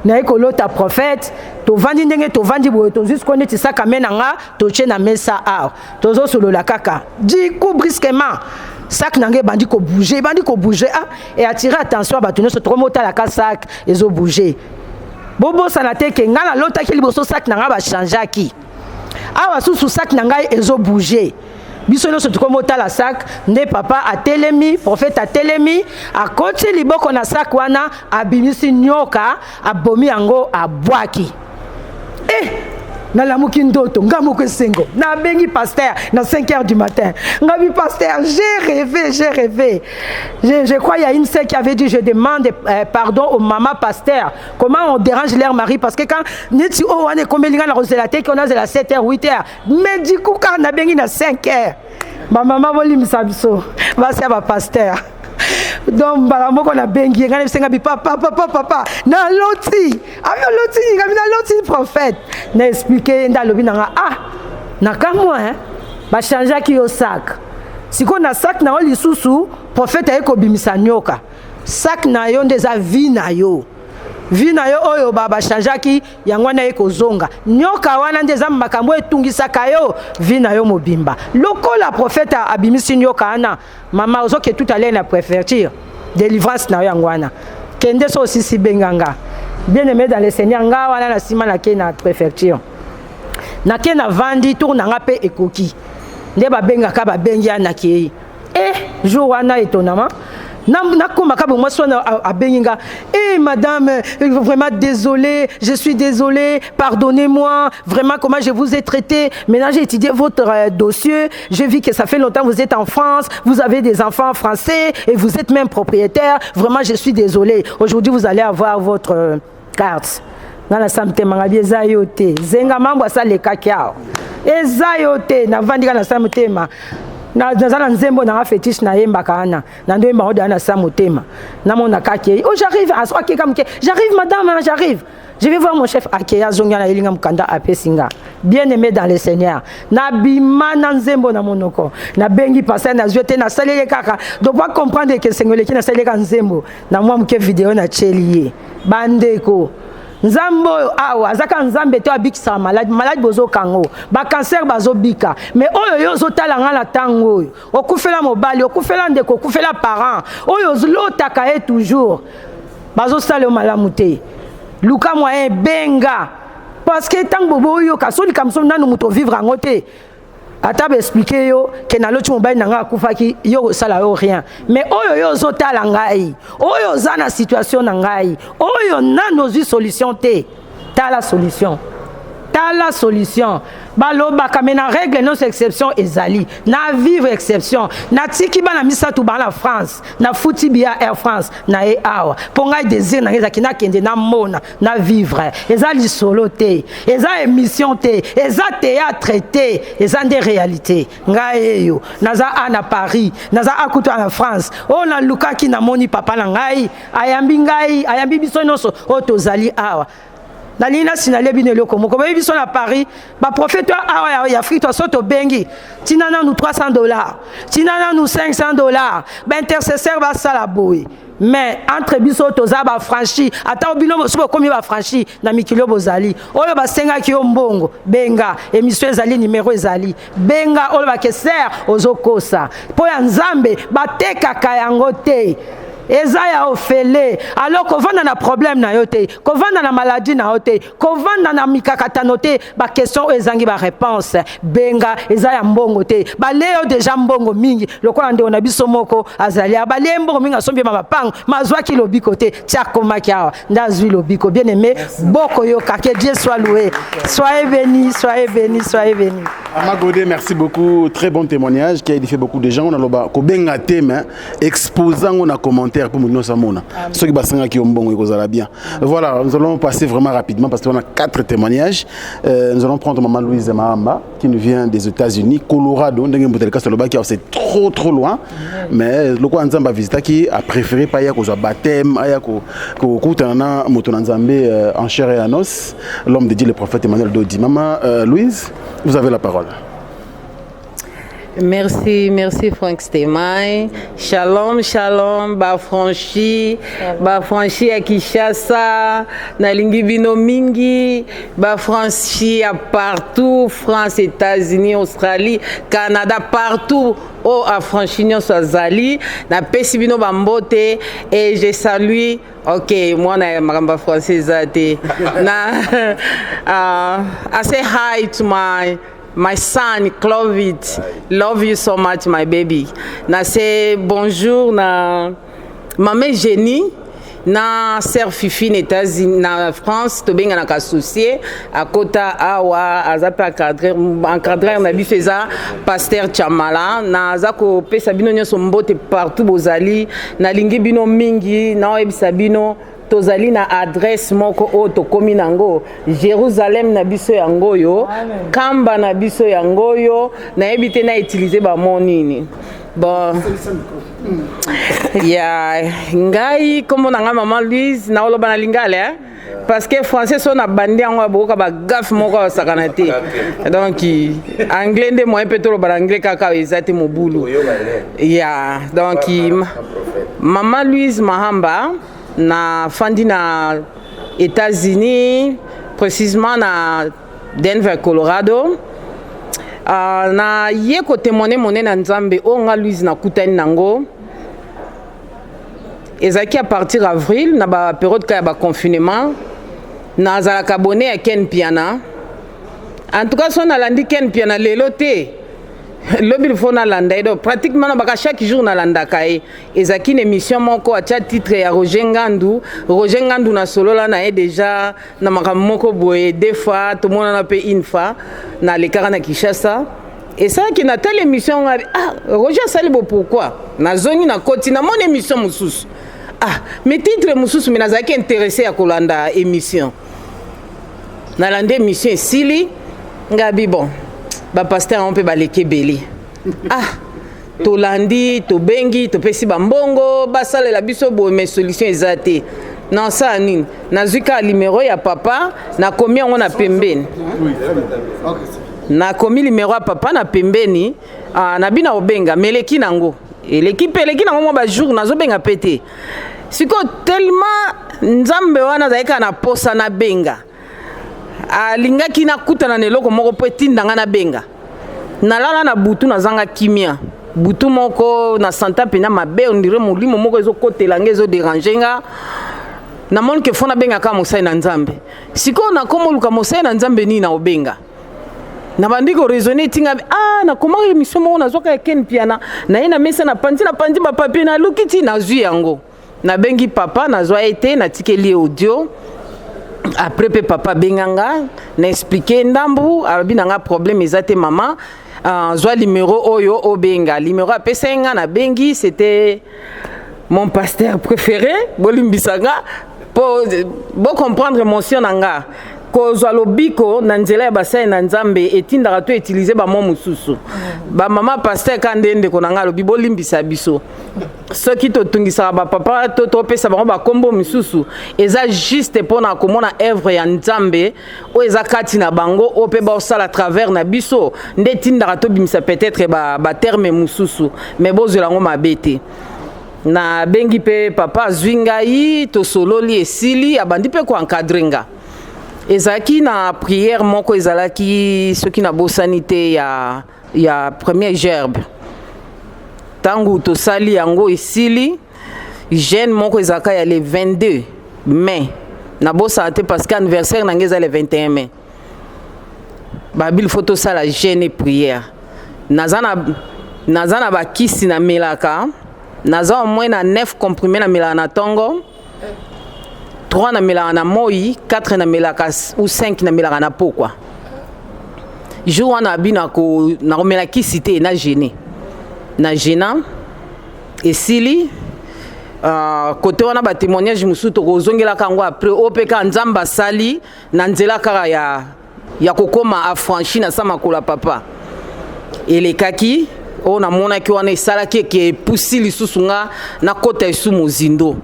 na ekolota prophète to vandi ndenge to vandi boye to jusqu'on est ça kamena nga to tche na mesa a tozo solo la kaka du coup brusquement sac nangé bandi ko bouger et attirer attention ba tono so trop mota la ka sac ezo bouger bobo sanate ke nga na lota ki liboso sac nanga ba changer ki awa sous sac nanga ezo bouger biso no so trop mota la sac ne papa a telemi prophète a telemi a koti liboko na sac wana abimisi nyoka abomi yango abwaki na la mukindoto ngamo kwesengo na bengi pasteur na 5h du matin ngabi pasteur j'ai rêvé je crois il y a une sœur qui avait dit je demande pardon aux mamans pasteur comment on dérange leur mari parce que quand neti o wane komelinga na roselate qu'on a de la 7h 8h mais du coup quand na bengi na 5h ma maman voli misabiso va ser ba pasteur donc balambo ko na bengi ngana bisenga bi papa na loti ngami na loti prophète na expliquer nda lobi nga na kamwa ba changer ki yo sac siko na sac na oli susu prophète ayeko bimisa nyoka sac na yo ndeza vie na yo oyo baba chanjaki yango na ekozonga nyoka wana ndeza makambo etungisaka yo vie na yo mobimba lokola prophète abimisi nyoka ana mama ozoke tout aller na préfecture délivrance na yo yango wana kende so aussi si benganga bien aimé dans le Seigneur nga wana na sima na ke na préfecture na ke na vandi tourna nga pe ekoki nde ba bengaka ba bengi ana ke jour wana étonnamment madame, vraiment désolée, je suis désolée, pardonnez-moi, vraiment comment je vous ai traité. Maintenant j'ai étudié votre dossier, j'ai vu que ça fait longtemps que vous êtes en France, vous avez des enfants français et vous êtes même propriétaire. Vraiment je suis désolée. Aujourd'hui vous allez avoir votre carte. Dans la santé mangabi ezayote, zenga mambo asa le kakiao. Ezayote na vandika na santé ma. na nzembo na fétiche na yemba kana na ndo yemba na sa motema na mona kake oh j'arrive à soi comme que j'arrive madame j'arrive je vais voir mon chef Akeya zonga na elinga mukanda apesinga bien aimé dans le Seigneur na bima na nzembo na monoko na bengi passer na zwete na salele kaka donc pas comprendre que sengole ki na salele ka nzembo na mwa mke vidéo na chelier bandeko nzambo awa azaka nzambe to abikisa malade bozo kango ba cancer bazo bika mais oyo yo zo talanga la tango okufela mobali okufela ndeko okufela parent oyo lotaka e toujours bazo sale malamu te luka moyen benga parce que tango bobo yo kasoli kamso nanu muto vivre en côté ata ba expliquer yo ke na loti mobali nanga akufaki yo sala yo rien mais oyo yo zo tala ngai oyo za na situation na ngai oyo nano zi solution te ta la solution baloba kamena règle non exception ezali na vivre exception na tiki bana misatu bana France na futi bia Air France na e awa ponga désir na ezaki na kende na mona na vivre ezali solo te eza émission te eza théâtre te eza des réalités ngaeyo naza ana Paris naza akuto na France o na lukaki na moni papa na ngai ayambi biso noso o tozali awa Nalina sinalebi ne loko moko ba biso na Paris ba prophète awa ya Afrique to soto bengi tinana nous $300 tinana nous $500 ba intercesseur ba sala boy mais entre biso toza ba franchi ata obino so komi ba franchi na mikilo bozali oyo ba senga ki yo mbongo benga émission ezali numéro ezali benga oyo ba keser ozokosa po ya nzambe bateka kayango te Ezaya ofele alors kovanda na problème na yote kovanda na maladie na yote kovanda na mikakata note ba question ezangi ba réponse benga ezaya mbongo te ba leo déjà mbongo mingi lokola nde ona biso moko azali ba le mbongo mingi asombi ma pango mazwa ki lobiko te tiako makiawa ndazwi lobiko bien aimé boko yoka que Dieu soit loué soyez bénis Amagode, merci beaucoup, très bon témoignage qui a édifié beaucoup de gens. On a loba ko benga thème exposant on a commentaire pour nous samona ceux qui basanga qui ont bon et bien. Voilà, nous allons passer vraiment rapidement parce qu'on a 4 témoignages. Nous allons prendre maman Louise Mahamba qui nous vient des États-Unis, Colorado, c'est trop loin, mais le quoi nzamba visita qui a préféré pas ya ko baptême, aya ko kutana moto nzambe en chair et en os, l'homme de Dieu le prophète Emmanuel Dodi. Maman Louise, vous avez la parole. Merci Franck Stemai. Shalom, Bafranchi à Kinshasa, Nalingi Bino Mingi, Bafranchi à partout, France, États-Unis, Australie, Canada, partout. Oh, à Franchignon, Zali, na Pesibino Bambote, et je salue. Ok, moi, na Maramba française, na I say hi to my son, Clovis. Love you so much, my baby. Na say bonjour na maman Jenny, na sœur Fifi États-Unis, na France, to benga na associé à Kota Awa, azape encadreur na bifeza pasteur Chamala, na zako pesa bino nyoso mbote partout bozali, na lingi bino mingi, na oyebisa bino tozali na adresse moko o to komi nango Jérusalem na biso yango yo kamba na biso yango yo na ebite na utiliser ba monini bon ya ngai comme na maman Louise na oloba na lingala parce que français so na bandi yango boka ba gaffe moko sakana te donc anglais nde moi peut to ba anglais kaka ezate mobulu ya donc maman Louise Mahamba na fandi na États-Unis, précisément na Denver, Colorado. Na ye ko témoigner moné na nzambe o nga Louise na kutani nango. Ezaki à partir avril na ba période ka ba confinement na za abonné à Ken Piana. En tout cas son alandi Ken Piana lelo te. Lobi fona landa edo pratiquement baka chaque jour na landa kai ezaki une émission moko a titre ya Roger Ngandu na solo là na déjà na makamoko boye deux fois tout monde na pe une fois na le na Kinshasa et ça qui na telle émission Roger Salibo pourquoi na zoni na koti na mon émission mususu mais titre mususu mais nazaki intéressé à kolanda émission na landa émission sili ngabi bon ba pasteur on peut baleke belé tolandi tobengi topesi bambongo basalela biso boye mais solution eza te non ça nini nazwi ka numéro ya papa nakomi yango na pembeni nakomi numéro ya papa na pembeni nabina obenga meleki nango eleki nango mwa bajour nazobenga pe te sikoyo tellement nzambe wana azalika na posa na benga alingaki nakutana na eloko moko mpo etindanga na benga nalala na butu nazanga kimia butu moko na santa pena mabe ondire molimo moko ezokotela nga ezoderange nga namoni ke fo nabengaka mosali na nzambe sikoyo nakomoluka mosali na nzambe nini na obenga na bandi koraisonne etinga nakomaka émission moko nazwaka eken piana naye na mesa napandi bapapie naluki ti nazwi yango nabengi papa nazwa ete natikeli audio après pe papa benganga na expliquer ndambu alobi nanga problème eza te mama zwa numéro oyo obenga numéro apesenga na bengi c'était mon pasteur préféré bolimbisanga pour comprendre émotion nanga kozwa lobiko na nzela ya basai na nzambe etindaka to utiliser bamo mosusu bamama pasteur kande ndeko na nga lobi bolimbisa biso soki totungisaka bapapa to topesa bango bakombo misusu eza juste mpona komona œuvre ya nzambe oyo eza kati na bango oyo mpe baosala à travers na biso nde etindaka tobimisa peut-être baterme mosusu mais bozwela yango mabe te nabengi mpe papa azwi ngai tosololi esili abandi mpe koencadre nga ezalaki na prière moko ezalaki soki nabosani te ya première gerbe tangu tosali yango esili jeune moko ezalaka ya le 22 mai nabosana te parce que anniversaire nange eza le 21 mai babili fo tosala jeune et prière naza na bakisi namelaka naza au moins na 9 comprimé namelaka na ntongo 3 na melaka na moi 4 na melaka ou 5 na melaka na po quoi jour wana abina ko na komela kisi te na gêné na gêna esili côté wana ba témoignage musu to kozongela kango après opeka nzamba sali na nzela kaka ya kokoma affranchi na sama kola papa elekaki ona mona ki wana esalaki ke pusi lisusu nga na kota esu mozindo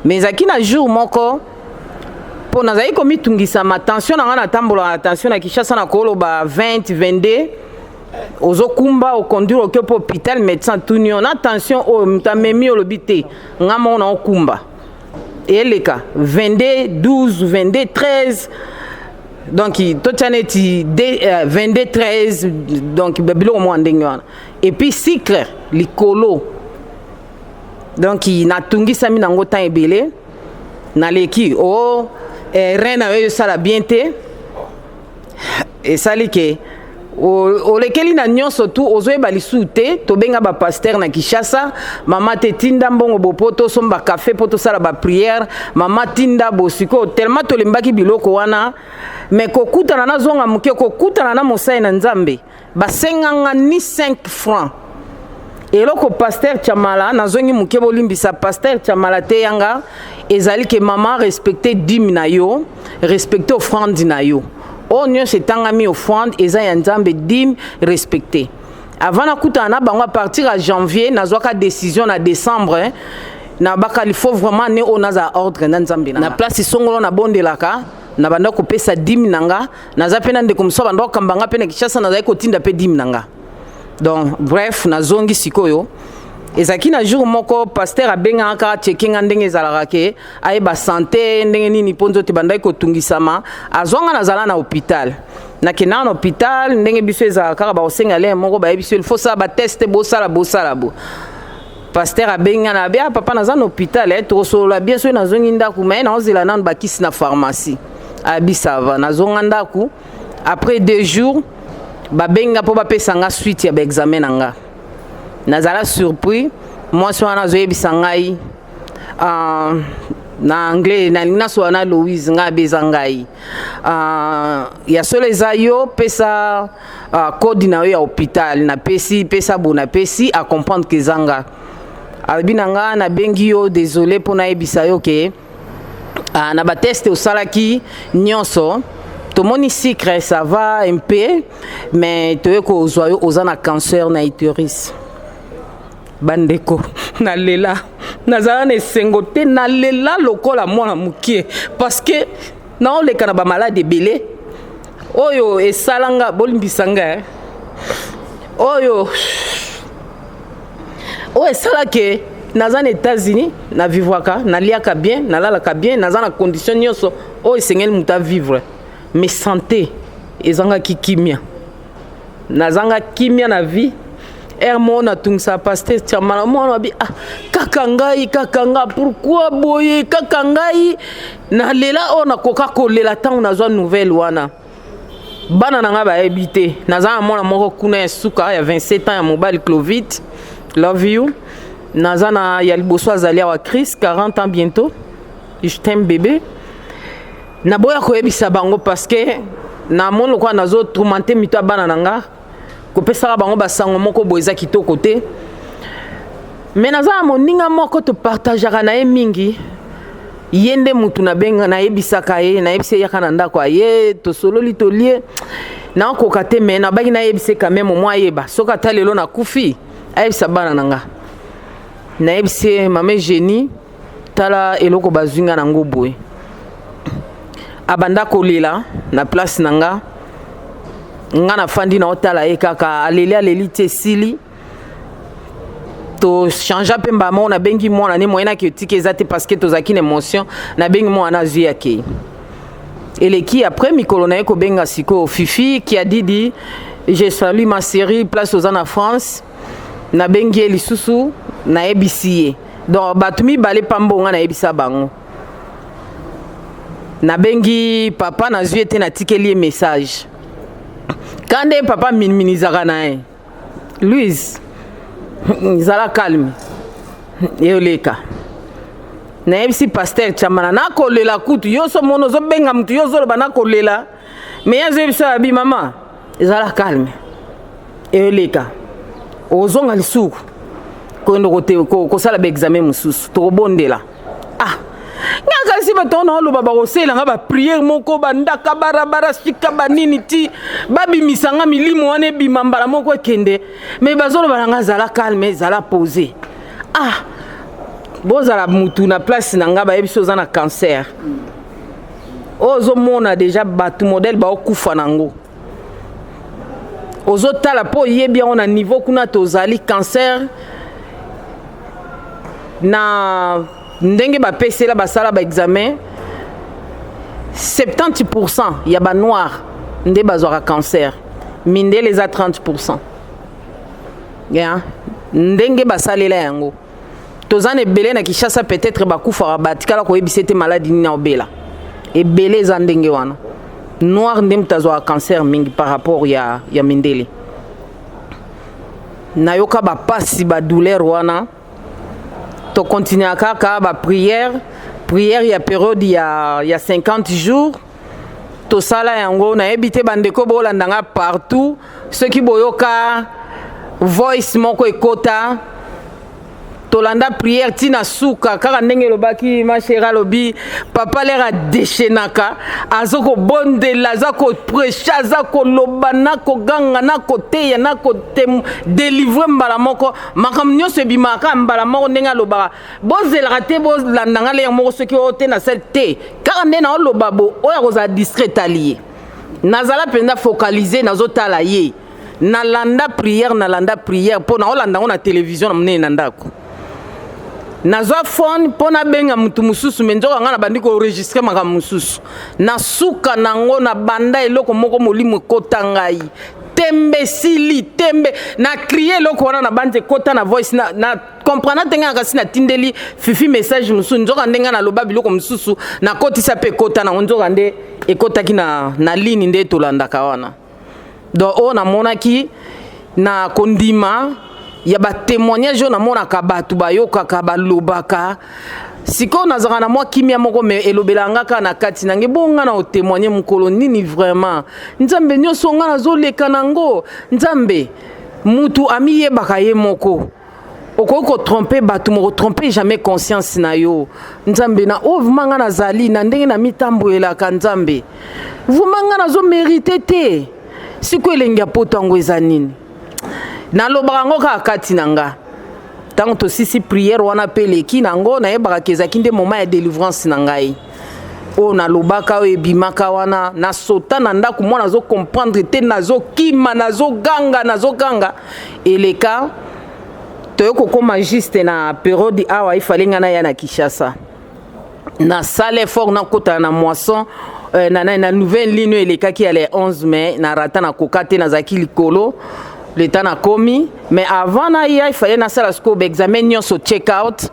mais aki na jour moko po nazali komitungisa ma tension na nga na tambola na tension na Kinshasa na koloba 20 22 ozokumba okonduire oke po hôpital médecin tunio na tension o mutamemi olobi te nga mo na okumba eleka 22 12 22 13 donc totianeti 22 13 donc babilo mo ndenge wana et puis cycle likolo donc natungisa mi nango temps ebele naleki o reine ayo sala bien te esali ke olekeli na nyonso tu ozoyeba lisu te tobenga bapaster na Kinshasa mama te tinda mbongo bopo tosomba café po tosala baprière mama tinda bosiko tellement tolembaki biloko wana mais kokutana na zonga moke kokutana na mosai na nzambe basenganga ni 5 francs eloko pasteur Chamala nazongi moke bolimbisa pasteur Chamala te yanga ezali ke mama respecter dîme na yo respecter offrande na yo o nyonso etangami offrande eza ya nzambe dîme respecter avant nakutana na bango à partir à janvier nazwaka décision na décembre na bakali faut vraiment ne onaza ordre na nzambe na place songolo na bondelaka na banda kopesa dîme nanga naza pena ndeko mso banda kambanga pena Kinshasa nazali kotinda pe dîme nanga donc bref nazongi sikoyo ezaki na jour moko pasteur abengaka checkinga ndenge ezalaka ke ayeba santé ndenge nini ponzo te bandai kotungisama azonga nazala na hôpital nakena na hôpital ndenge biso ezalaka ba osenga le moko ba biso il faut ça ba tester bosala bo pasteur abenga na bia papa naza na hôpital to solo bien so nazongi ndaku mais na ozela na bakisi na pharmacie abisava nazonga ndaku après 2 jours babenga po bapesanga suite ya ba examen nanga nazala surpris moi soana zoyebisa ngai na anglais na soana Louise nga bezangai ya solo eza yo pesa code na yo ya hôpital na pesa bona pesi à comprendre que zanga albinanga na bengi yo désolé pona yebisa yo ke na ba test au salaki nyonso tomoni secret ça va un peu mais to ko zoyo ozana cancer na utérus bandeko nalela nazala na esengo te nalela lokola mwana mokie parce que naoleka na bamalade ebele oyo esalanga bolimbisanga oyo esalake naza na États-Unis na vivwaka naliaka bien nalalaka bien naza na condition nyonso oyo esengeli moto avivre mais santé ezangaki kimia nazanga kimia na vie mo natungisa pasteur Tiamala mwana bi kaka nga pourquoi boye kaka ngai nalela o nakoka kolela ntango nazwa nouvelle wana bana nanga bayebi te naza na mwana moko kuna ya suka ya 27 ans ya mobile Clovid love you naza na ya liboso azali awa Chris 40 ans bientôt je t'aime bébé naboya koyebisa bango parce que na mono kwa nazo tourmenter mito bana nanga kopesaka bango basango moko boeza kitoko te mais naza moninga moko to partageaka na ye mingi yende mutu na benga na yebisaka ye na yebise yaka na ndako aye to sololi to lie na okoka te mais na baki na yebise quand même moi yeba soka ta lelo na kufi ayebisa bana nanga na yebise mame génie tala eloko bazwinga na ngoboye abanda kolela na place nanga nga na fandi na otala ye kaka aleli te sili to changea pe mbama na bengi mwana ne moyena ki otike ezate parce que tozaki na émotion na bengi mwana azwi yake eleki après mikolo na ye kobenga siko Fifi qui a dit je salue ma série place aux en France na bengi ye lisusu na yebisi ye donc bato mibale pambonga na yebisa bango na bengi papa nazwi ete natikeli ye message kande papa minimizaka na ye Louise zala calme yoleka na yebisi pasteur Tiamala nakolela kutu yoso mono ozobenga mutu yozoloba nakolela mais yazebisa abi mama zala calme yoleka ozonga lisuku kondo kosala ba examen mususu tokobondela ngaka si bato na oloba bakosela nga ba prière moko bandaka barabara sika banini ti babimisanga milimo wana ebima mbala moko ekende mais bazoloba nanga zala calme zala posé bozala mutu na place na nga bayebi so oza na cancer ozomona déjà bato modèle baokufa nango ozotala mpo oyebi yango na niveau kuna tozali cancer na ndenge bapesela basala ba examen 70% ya ba noir nde bazwaka cancer mindele eza 30% ya ndenge basalela yango tozana ebele na Kinshasa peut-être bakufaka batikala koyebisa ete maladie nini na obela ebele eza ndenge wana noir nde mutazwaka cancer mingi par rapport ya mindele nayoka bapasi badouleur wana to continuer kaka ba prière ya période ya 50 jours to sala yango na ebité bandeko bolandanga partout ceux qui boyoka voice moko ekota tolanda prière tina suka kaka ndenge lobaki ma chérie lobi papa lera déchenaka azoko bondela azako prêcher azako lobana ko ganga na koteya na ko délivrer mbala moko makamnyo se bimaka mbala moko ndenga lobaka bozela te bolandanga le moko soki ote na sel te kaka ndena olobabo oya koza distrait allié nazala penda focaliser nazotala ye nalanda prière pona olanda na télévision na mnene ndako nazwa phone pona benga mutu mususu menjoka nga na bandiko enregistrer maka mususu na suka nango na banda eloko moko molimo kota ngai tembe sili tembe na crier eloko wana na bande kota na voice na comprendre tenga kasi na tindeli Fifi message mususu njoka ndenga na loba biloko mususu na kotisa pe kota na njoka nde ekotaki na ligne nde tolandaka wana donc on monaki na kondima ya ba témoignage na mona ka batu bayokaka balobaka siko nazaka na mwa kimia moko me elobelanga ka na kati nange bonga na otémoigner mukolo nini vraiment nzambe nyonso nga nazoleka nango nzambe mutu ami yebaka ye moko okoko tromper batu moko tromper jamais conscience na yo nzambe na vraiment nga nazali na ndenge na mitamboela ka nzambe vraiment nga nazo mériter te siko elengi poto ngo eza nini na lobaka ngo kaka kati nanga tant tosisi prière wana pe leki nango nayebaka kezaki nde moment ya délivrance na ngai o nalobaka o ebimaka wana nasota na ndako mwana nazo comprendre te nazokima nazoganga eleka toyoko koma juste na période awa ifale ngana ya na Kinshasa na salle fort na kota na moisson na nouvelle ligne elekaki ya le 11 mai na rata na kokate na zaki likolo l'état na komi mais avant na ya il fallait na sala scope examen nyonso check out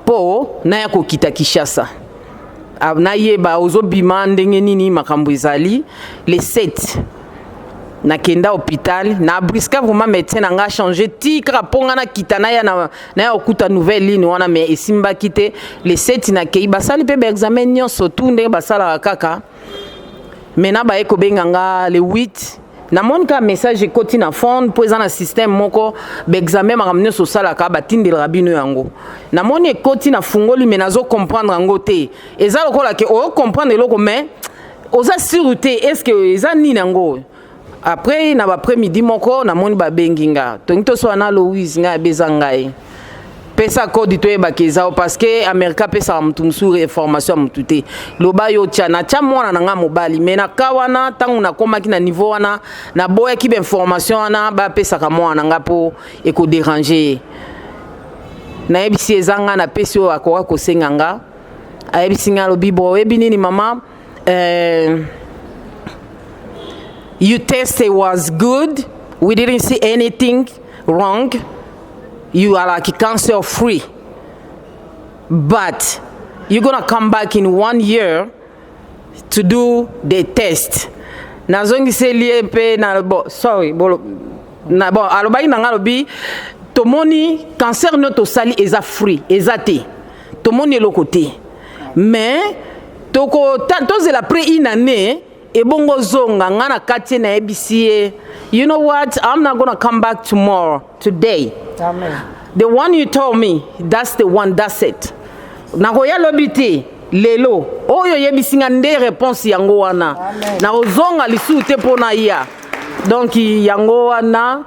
po na ya kokita Kinshasa na yeba ozobima ndenge nini makambo ezali les 7 na kenda hôpital na briska vraiment médecin nga changer tikra ponga na kitana ya na okuta nouvelle ligne wana mais esimba kité les 7 na kei basali pe ba examen nyonso tout ndenge basala kaka mais na ba eko benganga le 8 na monka message ekoti na fond po eza na système moko ba examen makamnyo so sala ka batindela rabino yango na moni ekoti na fungoli mais nazo comprendre yango te eza lokola ke o comprendre loko mais oza sûreté est-ce que eza nini yango après na ba après-midi moko na moni ba benginga tonto so na Louise nga bezangai pesa code to eba kezao parce que America pesa mtumsuru information mutute loba yo tchana tcha mwana na nga mobali mena kawana tangu na koma ki na niveau wana na boya ki be information wana ba pesa ka mwana nga po eko déranger na ebisi ezanga na pesi o akoka ko senganga ayebisi nga lobi bo ebinini mama you tested was good. We didn't see anything wrong. You are like cancer free. But you're gonna come back in 1 year to do the test. Nazongi se lié na bo sorry bolo na bon alobai na ngalobi tomoni cancer no to sali eza free ezate tomoni le côté mais toko tozela après une année ebongo zonga ngana kati na ABC. You know what? I'm not gonna come back today. Amen. The one you told me, that's the one, that's it. Nagoya lobiti lelo. Oyo yebisinga nde réponse yango wana. Na ozonga lisu te pona ya. Donc yango wana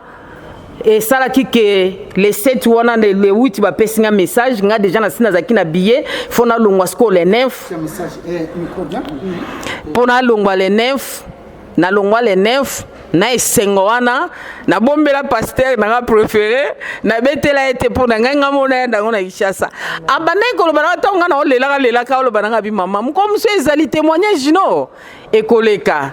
et ça là qui que les 7 wana les 8 ba pesinga message nga déjà na sina zaki na billet fona longwa sko les 9 message micro bien pona longwa les 9 na longwa les 9 na esengo wana na bombela pasteur na préféré na betela ete pona nga mona ndango na Kinshasa abana ko loba na tonga na olela ka loba na bi mama mko mso ezali témoignage no ekoleka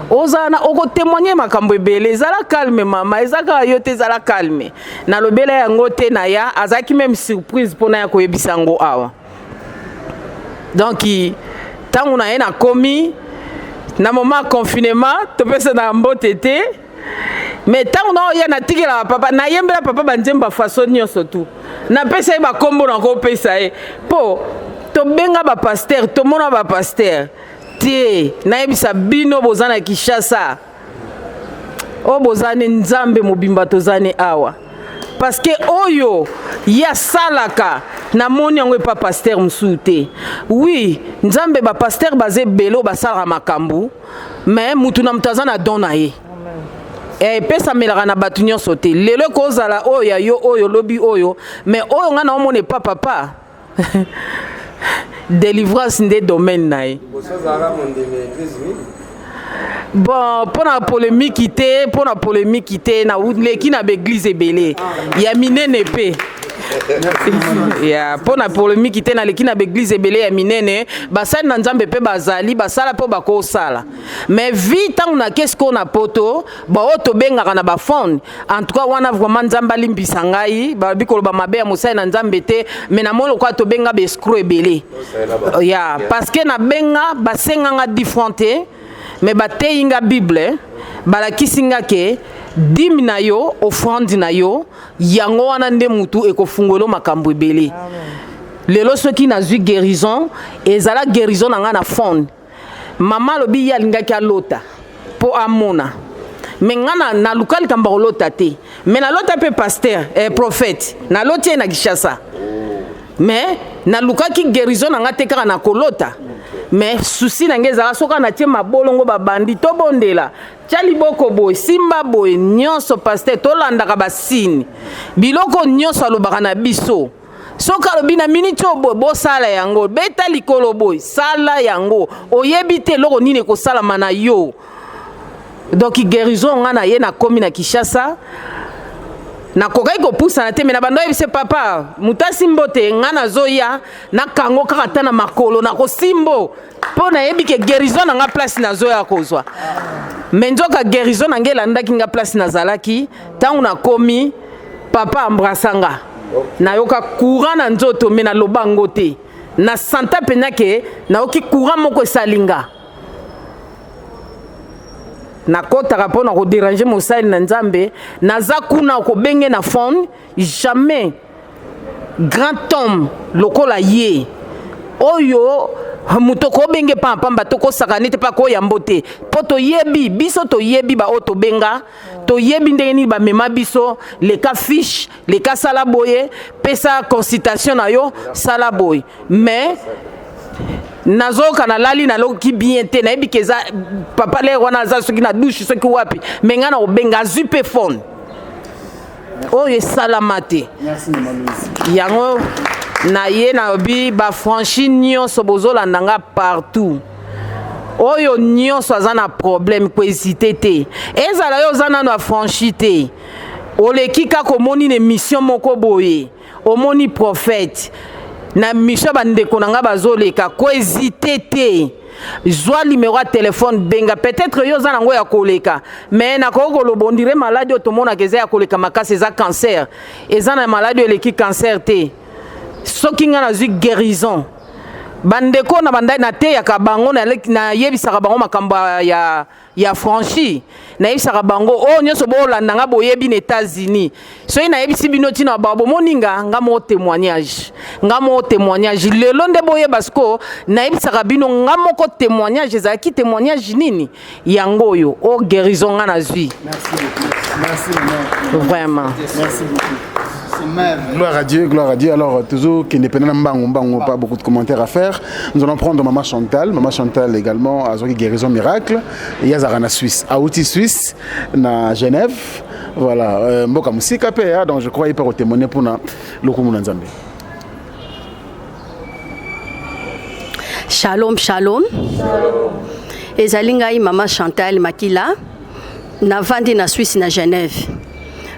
ozana oko témoigner makambo ebele ezala calme mama ezaka yo te ezala calme na lobela yango te na ya azaki même surprise pona ya koyebisa ngo awa donc tangu na ena komi na moment confinement to pesa na mbote te mais tangu na ya na tikela papa na yembela papa banjemba façon nyonso tout na pesa ba kombo na ko pesa e po to benga ba pasteur to mona ba pasteur tie na yebisa bino bozana Kinshasa o bozane nzambe mobimba tozane awa parce que oyo ya salaka na moni yango pa pasteur msute oui nzambe ba pasteur bazé belo basala makambu mais mutu na mtazana dona ye et pesa melaka na batu nyonso te lelo kozala oyo yo oyo lobi oyo mais oyo nga na omone pa papa délivrance nde domaine na ye bon pour la polémique te na leki na l'église ebele ya minene pe ya pour la polémique te na leki na l'église ebele ya minene basali na nzambe pe bazali basala po bako sala mais vite on a qu'est-ce qu'on a poto ba oto bengaka na ba fond en tout cas wana vraiment nzamba limbisa ngai ba bikolo ba mabe ya mosai na nzambe te mais na molo kwa to benga be escroc ebele ya parce que na benga basenga nga différente mais bateyinga Bible balakisinga ke dimi na yo offrande na yo yango wana nde mutu ekofungolo makambo ebele lelo soki nazwi guérison ezala guérison na nga na fond mama lobi yalingaki alota po amona mais ngana na lukali kamba lota te mais na lota pe pasteur prophète na loti na Kinshasa mais na lukaki guérison na nga te kaka na kolota mais souci na ngeza soka na tie mabolongo ba bandi to bondela tia liboko boye simba boye nyonso paster tolandaka basini biloko nyonso alobaka na biso soki alobi na miniti oyo boye bosala yango beta likolo boye sala yango oyebi te eloko nini ekosalama na yo. Donc guérison nga na ye na komi na Kinshasa nakokaki kopusana te me na bando oyebise papa mutasi mbote nga nazoya nakango kaka ta na makolo nakosimbo mpo nayebi ke guérison na nga place nazoya kozwa me nzoka guérison na nge elandaki nga place nazalaki ntango nakomi papa ambrasanga nayoka courant na nzoto me naloba ngo te na santa pena ke nayoki courant moko esalinga nakotaka mpo na kodéranger mosali na nzambe naza kuna kobenge na fond jamais grand homme lokola ye oyo moto kobenge pamba tokosaka nete mpa koyambo te mpo toyebi biso toyebi baoyo tobenga toyebi ndenge nini bamema biso leka fiche leka sala boye pesa consultation na yo sala boye mais nazoka na lali na loki bien te nayebi keza papa le wana za soki na douche soki wapi menga na obenga zupe phone oyo esala te yango na ye na bi ba franchi nyonso bozolanda nga partout oyo nyonso aza na problème ko hésiter te ezala yo oza nano afranchi te oleki kaka omoni na mission moko boye omoni prophète na mission bandeko na nga bazoleka ko hésiter te zwa numéro ya téléphone benga peut-être yo za nango ya koleka mais na ko kolobondire maladie otomona keza ya koleka makasi eza cancer eza na maladie eleki cancer te soki nga nazwi guérison bandeko na bandai na te ya kabango na yebisaka bango makambo ya franchi na yebisaka bango o nyonso bolanda nga boyebi na États-Unis soki na yebisi bino tina ba bomoninga nga mo témoignage lelo nde boyeba siko na yebisaka bino nga moko témoignage ezalaki témoignage nini yango oyo o guérison nga nazwi. Merci vraiment merci beaucoup. Gloire à Dieu, gloire à Dieu. Alors, toujours, qui n'est pas pas beaucoup de commentaires à faire. Nous allons prendre Maman Chantal. Maman Chantal également a une guérison miracle. Et Yazara na Suisse, à Outi Suisse, na Genève. Voilà. Mboka Musika Pea. Donc, je crois qu'il peut témoigner pour le Koumouna Nzambe. Shalom, shalom. Et Zalingaï, Maman Chantal Makila. Na Vandi na Suisse, na Genève.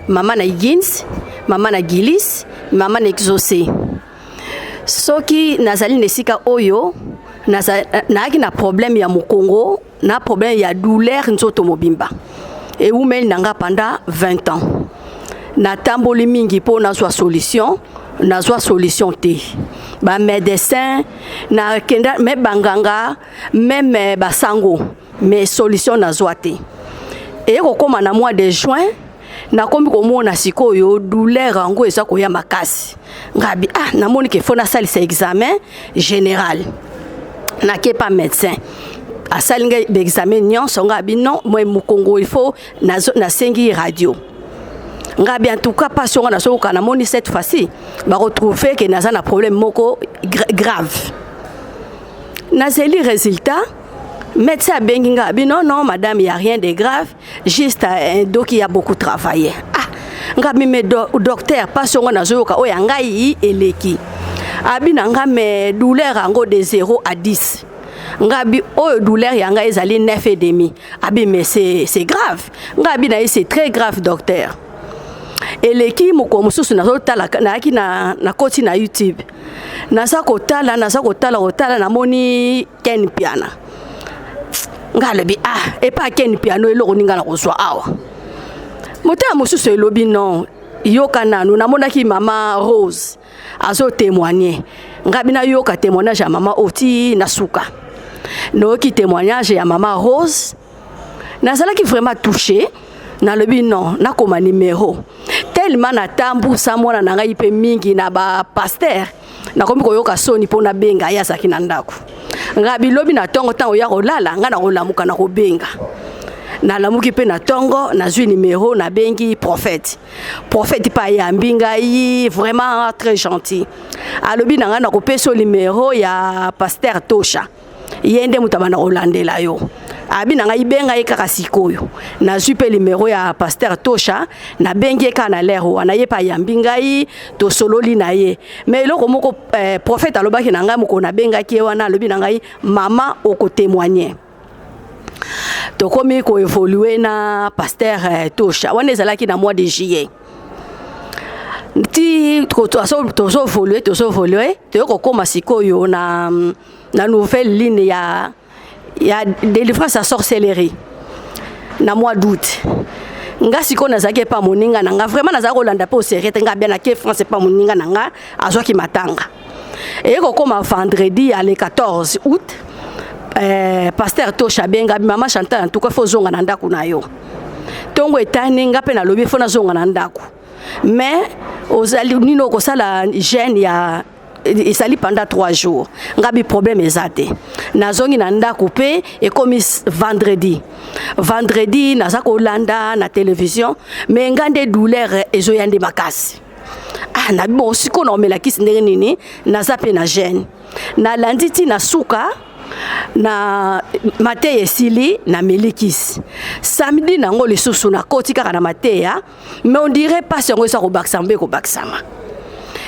Maman na Higgins. Maman na Gilis, maman na exaucé. Soki nazali nesika oyo, naaki na problème ya mokongo, na problème ya douleur nzoto mobimba. Et oumel nanga pendant 20 ans. Na tamboli mingi po nazwa solution te. Ba médecin, na kenda me banganga, même basango, mais solution nazwa te. Et kokoma na mois de juin, nakomi komona sikoyo douleur yango eza koya makasi ngabi namoni ke fona salisa examen général nake pas médecin asalinga examen nyonso ngabi non moi mukongo il faut na sengi radio ngabi en tout cas pas sur na soka namoni cette fois-ci ba retrouver que naza na problème moko grave nazeli résultat. Médecin Benginga, non, madame, il n'y a rien de grave, juste un dos qui a beaucoup travaillé. Ngabi me docteur, pas sur un azoka, oh, yangai eleki. Abinanga me douleur ango de 0 à 10. Ngabi, oh, douleur yanga ezali 9,5. Abi, mais c'est grave. Ngabi, c'est très grave, docteur. Eleki, moko mususu na koti na YouTube. Nasa kotala, na moni Ken Piana. Ngalebi et pas ken piano eloko ninga na kozwa awa mota mosusu elobi non yoka nanu namonaki mama Rose azo témoigner ngabi na yoka témoignage ya mama Oti na suka noki témoignage ya mama Rose nazalaki vraiment touché na lobi non na koma numéro tellement na tambu samona na ngai pe mingi na ba pasteur na komi koyoka soni pona benga ya saki na ndako ngabi lobi na tongo tango ya kolala nga na kolamuka na kobenga na lamuki pe na tongo na zwi numéro na bengi prophète pa ya mbinga yi vraiment très gentil alobi na nga na kopeso numéro ya pasteur Tosha yende mutabana olandela yo abi na ngai benga ye kaka sikoyo nazwi mpe numéro ya pasteur Tosha na bengi ye kaka na lero wana ye pa yambi ngai tosololi na ye mais eloko moko prophète alobaki na ngai moko na bengaki ye wana alobi na ngai mama okotémoigner tokomi koévolue na pasteur Tosha wana ezalaki na mois de juillet ti tozo évoluer tokokoma sikoyo na nouvelle ligne ya délivrance à sorcellerie na mois d'août nga siko nazaki pa moninga nanga vraiment nazaki kolanda po sérieux nga bien na ke France pa moninga nanga azwaki matanga et kokoma vendredi à le 14 août pasteur Tosha benga mama Chantal en tout cas faut zonga na ndako na yo tongo etani nga pe na lobi fo na zonga na ndako mais ozali nino ko sala gêne ya esali pendant 3 jours ngabi problème ezate nazongi na ndako pe et comme vendredi naza ko landa na télévision mais ngande douleur ezoyande makasi na bon siko na omela kisi ndenge nini naza pe na gêne na landiti na suka na mateya esili na milikisi samedi nango lisusu na koti kaka na mateya mais on dirait pas yango eza kobakisama mpe kobakisama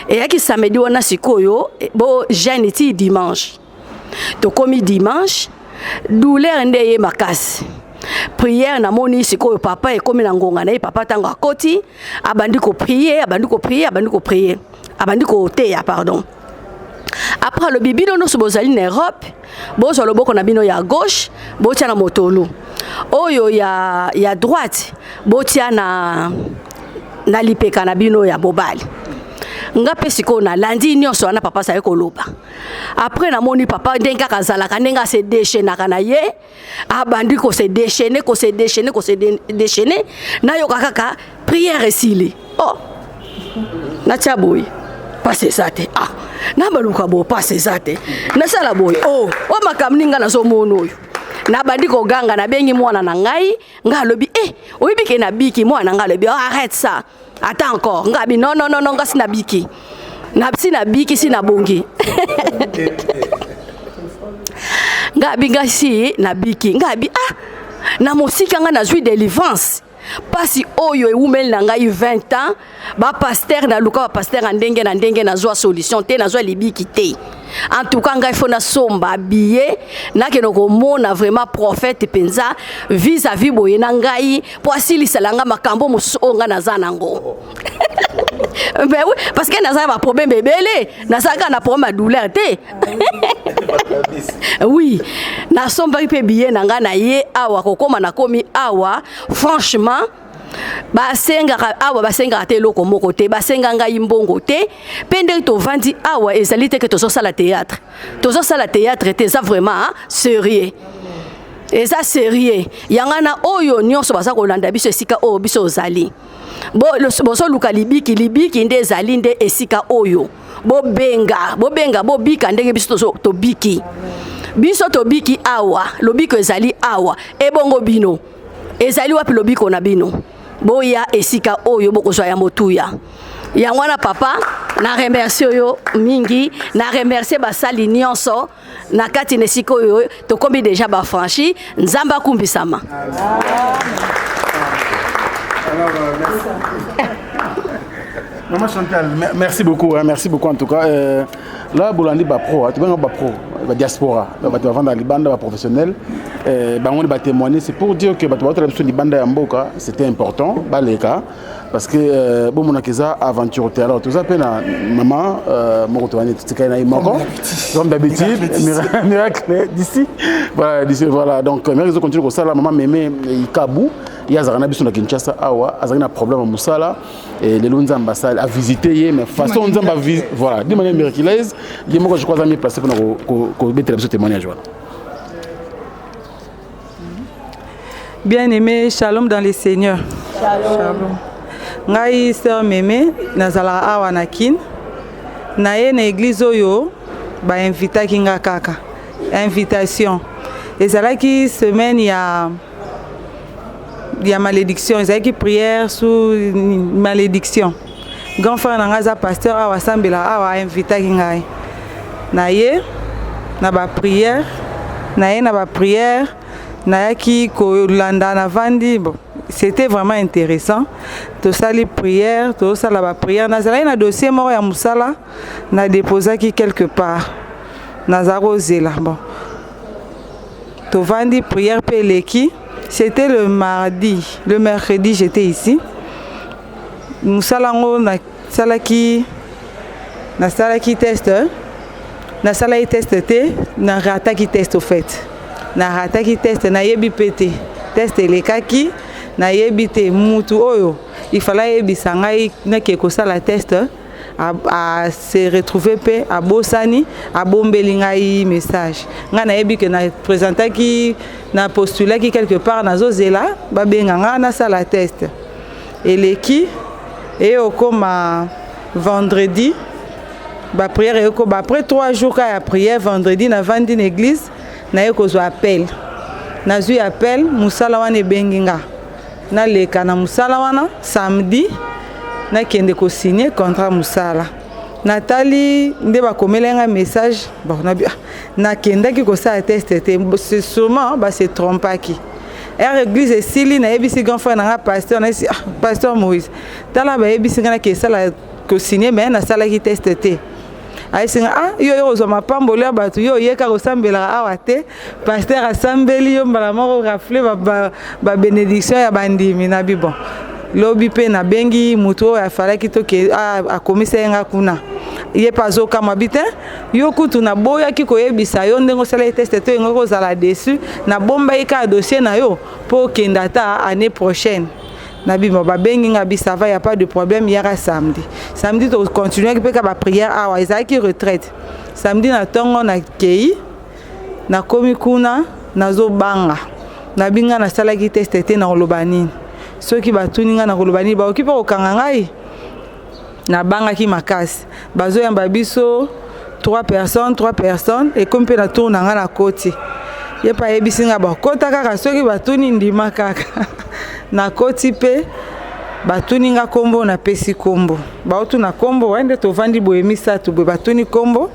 eyaki samedi wana sikoyo bo jeune ti dimanche tokomi dimanche douleur nde ye makasi prière namoni sikoyo papa ekomi na ngonga na ye papa ntango akoti abandi koprier abandi koteya pardon. Après le bibino nous bozali na Europe bozo loboko na bino ya gauche botia na motolo oyo ya droite botia na lipeka na bino ya bobali nga pesiko na lundi nyonso wana papa sa ekoloba après na moni papa ndenga kazalaka ndenga se déchaîner kana ye abandi ko se déchaîner na yo kaka prière esili oh na chaboy passe ça te na baluka bo passe ça te na sala boy o makamninga na so mono oyo na bandi ko ganga na bengi mwana na ngai nga lobi oyibike na biki mwana nga lobi arrête ça attends encore nga bi non nga sina biki sina bongi nga bi ngasi na biki nga bi na mosika nga na zui délivrance pasi oyo eumeli na ngai 20 ans ba pasteur na luka ba pasteur ndenge na zwa solution te na zwa libiki te en tout cas ngai fona somba billet na keno ko mona vraiment prophète penza vis-à-vis boye na ngai po asili salanga makambo musonga na zanango ben oui parce que na za ba problème bebele na saka na problème douleur te oui na somba pe billet na nga na ye awa kokoma na komi awa franchement basenga te loko moko te basenga ngai mbongo te pende to vandi awa ezali te ke tozo sala théâtre te ça vraiment sérieux et ça sérieux yangana oyo nyonso baza kolanda biso esika oyo biso ozali boso luka libiki nde ezali nde esika oyo bobika ndenge biso to biki awa lobiko ezali awa ebongo bino ezali wapi lobiko na bino boya esika oyo bokozwa ya motuya yangwana papa na remercie yo mingi na remercie basali nyonso na kati na esika oyo tokomi déjà ba franchi nzamba kumbisama. Maman Chantal, merci beaucoup en tout cas. Là, Bolandi ba pro, tu vois ba pro, ba diaspora, ba tu vas vendre les bandes professionnels, on va témoigner. C'est pour dire que ba tu vas faire les bandes Mboka, c'était important, ba les cas, parce que bon mon akeza aventure alors tout ça peine maman mon retourner tout ça na moko, comme d'habitude, miracle d'ici, voilà donc merci de continuer comme ça la maman mémé Ikabu. Il y a un biso na Kinshasa awa azana problème musala et les lonza ambassade à visiter mais façon nzamba voilà de manière miraculeuse il moko je crois ami placé pour ko mettre ce témoignage voilà. Bien-aimé, shalom dans les seigneurs. Shalom. Ngai sœur mémé nazala awa na kin na ye na église oyo ba invita kinga kaka invitation ezalaki semaine il y a malédiction, ils avaient qui prière sous malédiction. Grand frère Nangaza pasteur awa sambela awa invita kingai. Na ye na ba prière, nayaki kolanda na vandi bon c'était vraiment intéressant tosali prière tosala ba prière nazalaki na dossier moko ya musala na déposaki quelque part nazako zela bon tovandi prière pe leki c'était le mercredi j'étais ici musala ngo nasalaki test nasalaki test te na rataki test au fait na rataki test na yebi pété test elekaki na yebi te mutu oyo il fallait yebisa ngai nake kosala test a se retrouver pe a bosani a bombeli ngai message nga na yebi que na présentaki na postulaki quelque part na zozela ba benga nga na sala test eleki et okoma vendredi ba prière et après 3 jours ka ya prière vendredi na vandi na église na yekozwa appel nazwi appel musala wana ebenginga naleka na musala wana samedi nakende ko signer contrat musala natali nde bakomelenga message bon nakendaki kosala test te c'est sûrement se trompaki église esili nayebisi grand frère nanga pasteur nayebisi pasteur Moïse tala bayebisi nga nakesala ko signer mais nasalaki test te ayisinga yo ozwa mapamboli ya bato yo oyeka kosambelaka awa te pasteur asambeli yo mbala moko rafle babénédiction ya bandimi na bi bon lobi mpe nabengi motu oyo afalaki toke akomisa ye nga kuna ye mpe azokama bi te yo kutu naboyaki koyebisa yo ndenge osala teste to yengo kozala desu nabombaki kaka dossier na yo mpo okende ata année prochaine nabima babengi nga bi ça va y a pas de problème yaka samedi to continuer pe ka ba prière awa ezaki retraite samedi na tongo na kei na komi kuna nazo banga nabinga na salaki test te na olobani soki batuni nga na olobani ba okipa okanga ngai na banga ki makasi bazo yamba biso 3 personnes et comme pe na tourna nga na koti ye pa yebisi nga ba kota kaka soki batuni ndima kaka na koti pe batuni nga kombo na pesi kombo bautu na kombo wende tovandi boyemisa tu batuni kombo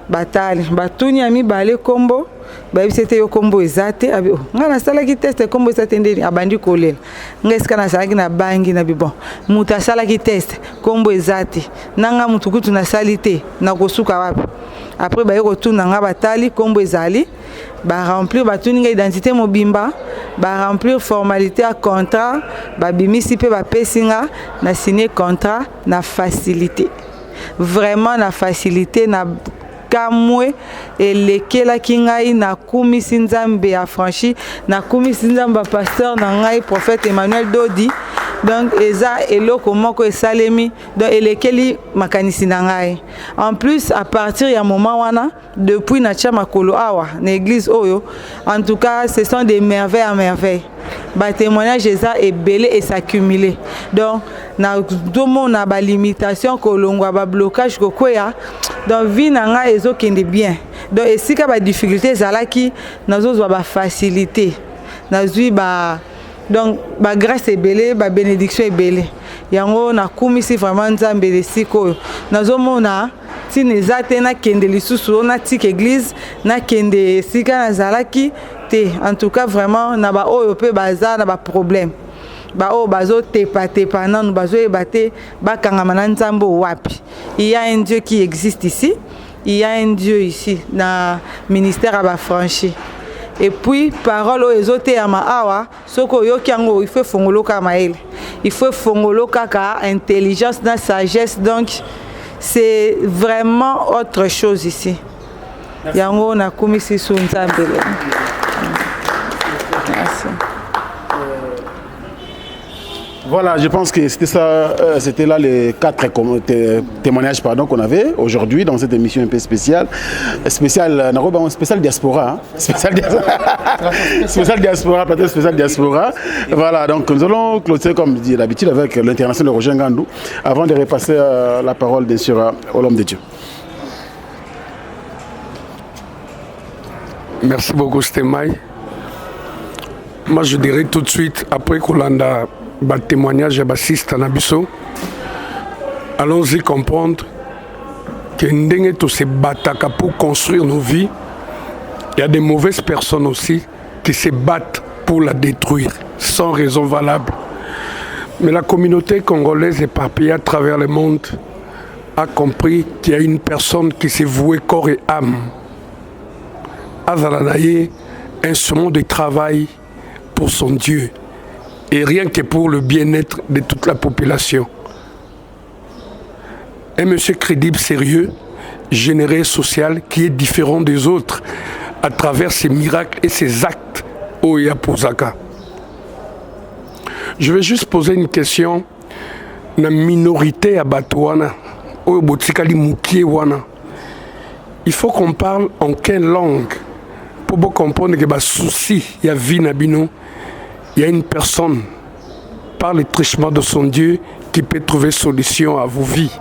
batali batuni ami bale kombo bayebisete yo kombo ezate abi nga nasalaki test kombo ezate ndeni abandi kolela nga esika nasalaki na bangi na bibon mutu asalaki test kombo ezate nanga mutu kutu nasali te na kosuka wapi après baye kotuna nga batali kombo ezali ba remplir batuni nga identité mobimba ba remplir formalité à contrat ba bimisi pe ba pesinga na signer contrat na facilité vraiment na facilité na kamwe elekela kingai na kumisi nzambe affranchi na kumisi nzambe pasteur na ngai prophète Emmanuel Dodi donc eza eloko moko esalemi donc elekeli makanisi na ngai en plus à partir ya moment wana depuis na tia makolo awa na église oyo en tout cas ce sont des merveilles à merveille ba témoignage eza ebele et s'accumuler donc na domo na ba limitation kolongwa ba blocage kokwea donc vie na nga ezokende bien donc esika ba difficulté ezalaki nazozwa ba facilité nazwi ba donc ba grâce ebele ba bénédiction ebele yango nakumisi vraiment nzambe lesiko nazomona tine ezate nakende lisusu na tika église nakende esika nazalaki te en tout cas vraiment na ba oyo pe baza na ba problème ba o bazo tepa nanu bazo ebate bakangama na nzambe wapi il y a un Dieu qui existe ici il y a un Dieu ici na ministère à ba franchi et puis parole ezote ya maawa soko yoki yango il faut fongoloka maele il faut fongoloka ka intelligence na sagesse donc c'est vraiment autre chose ici yango na kumisi su nzambe. Merci. Voilà, je pense que c'était ça, c'était là les 4 témoignages qu'on avait aujourd'hui dans cette émission un peu spéciale. Spécial diaspora. Spécial diaspora, peut-être spécial diaspora. Voilà, donc nous allons clôturer comme dit d'habitude avec l'international de Roger Ngandou avant de repasser la parole bien sûr à l'homme de Dieu. Merci beaucoup Stémaï. Moi je dirais tout de suite, après Kolanda, le témoignage de Bassiste Nabiso, allons-y comprendre que nous se battons pour construire nos vies. Il y a des mauvaises personnes aussi qui se battent pour la détruire, sans raison valable. Mais la communauté congolaise éparpillée à travers le monde a compris qu'il y a une personne qui s'est vouée corps et âme. Azalanaye, instrument de travail pour son Dieu, et rien que pour le bien-être de toute la population. Un monsieur crédible, sérieux, généreux, social, qui est différent des autres à travers ses miracles et ses actes au Yapozaka. Je vais juste poser une question. La minorité à Batouana, au Botikali Moukié Wana, il faut qu'on parle en quelle langue pour bien comprendre que les soucis, il y a vie Nabino, il y a une personne par le trichement de son Dieu qui peut trouver solution à vos vies.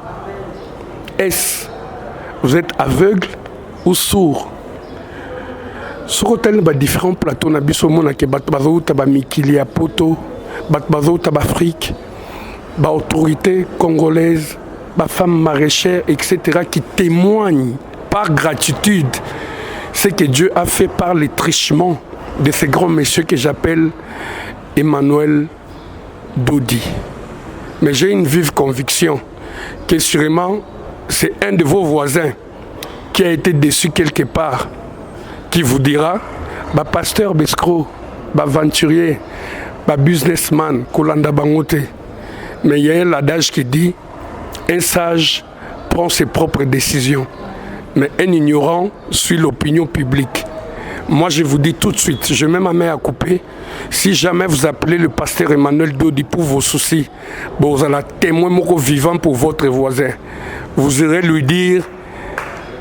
Est-ce vous êtes aveugle ou sourd? Sur hôtel, il y a différents plateaux. Il y a des Mikili, Poto, Afrique, des autorités congolaises, des femmes maraîchères, etc. qui témoignent par gratitude ce que Dieu a fait par les trichements de ces grands messieurs que j'appelle Emmanuel Dodi. Mais j'ai une vive conviction que sûrement c'est un de vos voisins qui a été déçu quelque part, qui vous dira, bah pasteur Bescro, bah aventurier, bah businessman, Kolanda Bangote. Mais il y a un adage qui dit, un sage prend ses propres décisions, mais un ignorant suit l'opinion publique. Moi, je vous dis tout de suite, je mets ma main à couper. Si jamais vous appelez le pasteur Emmanuel Dodi pour vos soucis, bon, vous allez témoin vivant pour votre voisin. Vous irez lui dire,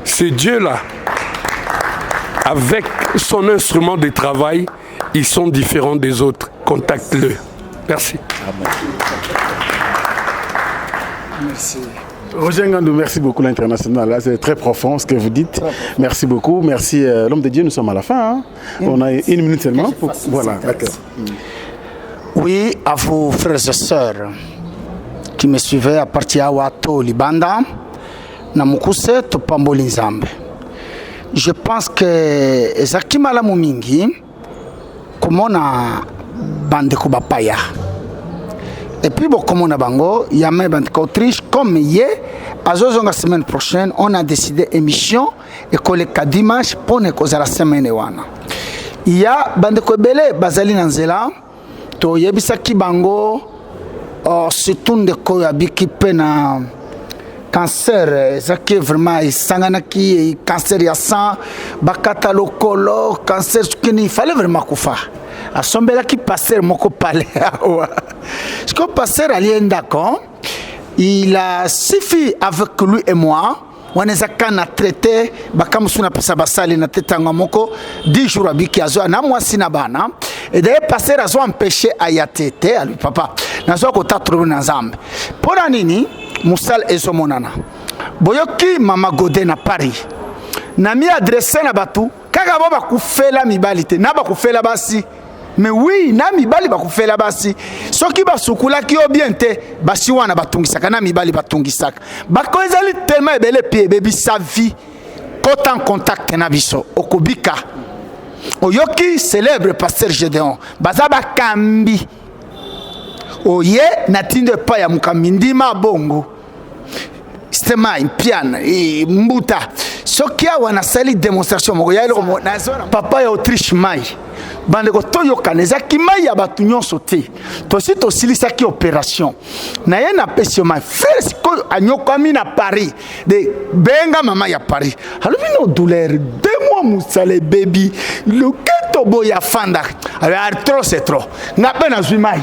ce Dieu-là, avec son instrument de travail, ils sont différents des autres. Contacte-le. Merci. Amen. Merci. Roger Ngandou, merci beaucoup l'international. C'est très profond ce que vous dites. Merci beaucoup. Merci l'homme de Dieu. Nous sommes à la fin. Hein. On a 1 minute seulement. Voilà, d'accord. Oui, à vous frères et sœurs qui me suivaient à partir de Wato Libanda, Namukuse Topamboli Nzambe. Je pense que Zakimala Mumingi, comme on a Bandeko Bapaya. Et puis, comme on a Bango, il y a même Autriche, comme hier, à la semaine prochaine, on a décidé émission et que le dimanche pour la semaine. Il y a Bandeko Bele, Bazali Nanzela, to Yebisaki Bango, surtout de Koyabiki Pena. Cancer, ça qui est vraiment sanganaki, cancer ya sang, bakata lokolo, cancer il fallait vraiment qu'on fasse. À son bel qui passait mon parler. Ce qu'on passait à d'accord, il a suffi avec lui et moi. On est à traité, bakam suna pesa basali na tetanga moko 10 jours abiki azo na moi sinabana et d'ailleurs passer à zo empêcher ayatete à lui papa. Na zo ko tatro na zambe. Pona nini musal ezomonana. Boyoki mama Godé na Paris. Na mi adressé na batu kaka baba kufela mibalite na ba kufela basi. Mais oui, na mibali ba kufela basi. Soki ba sukula ki obiente basi wana batungisaka na mibali batungisaka. Ba ko ezali tellement ebele pie bebi sa vie. Kota en contact na biso okobika. Oyoki célèbre pasteur Gédéon. Bazaba kambi. Oye natinde pa ya mukamindi ma bongo. Stema impiana e mbuta. Soki wana sali démonstration moko ya eloko na zona papa ya Autriche mai. Bandeko toyo kaneza kimai ya batu nyonso te. Tosi tosilisaki opération. Na ye na pesio mai frère siko anyokami na Paris de benga mama ya Paris. Alobi no douleur 2 mois musale baby. Le ketobo ya fanda. Avec trop c'est trop. Na pena zui mai.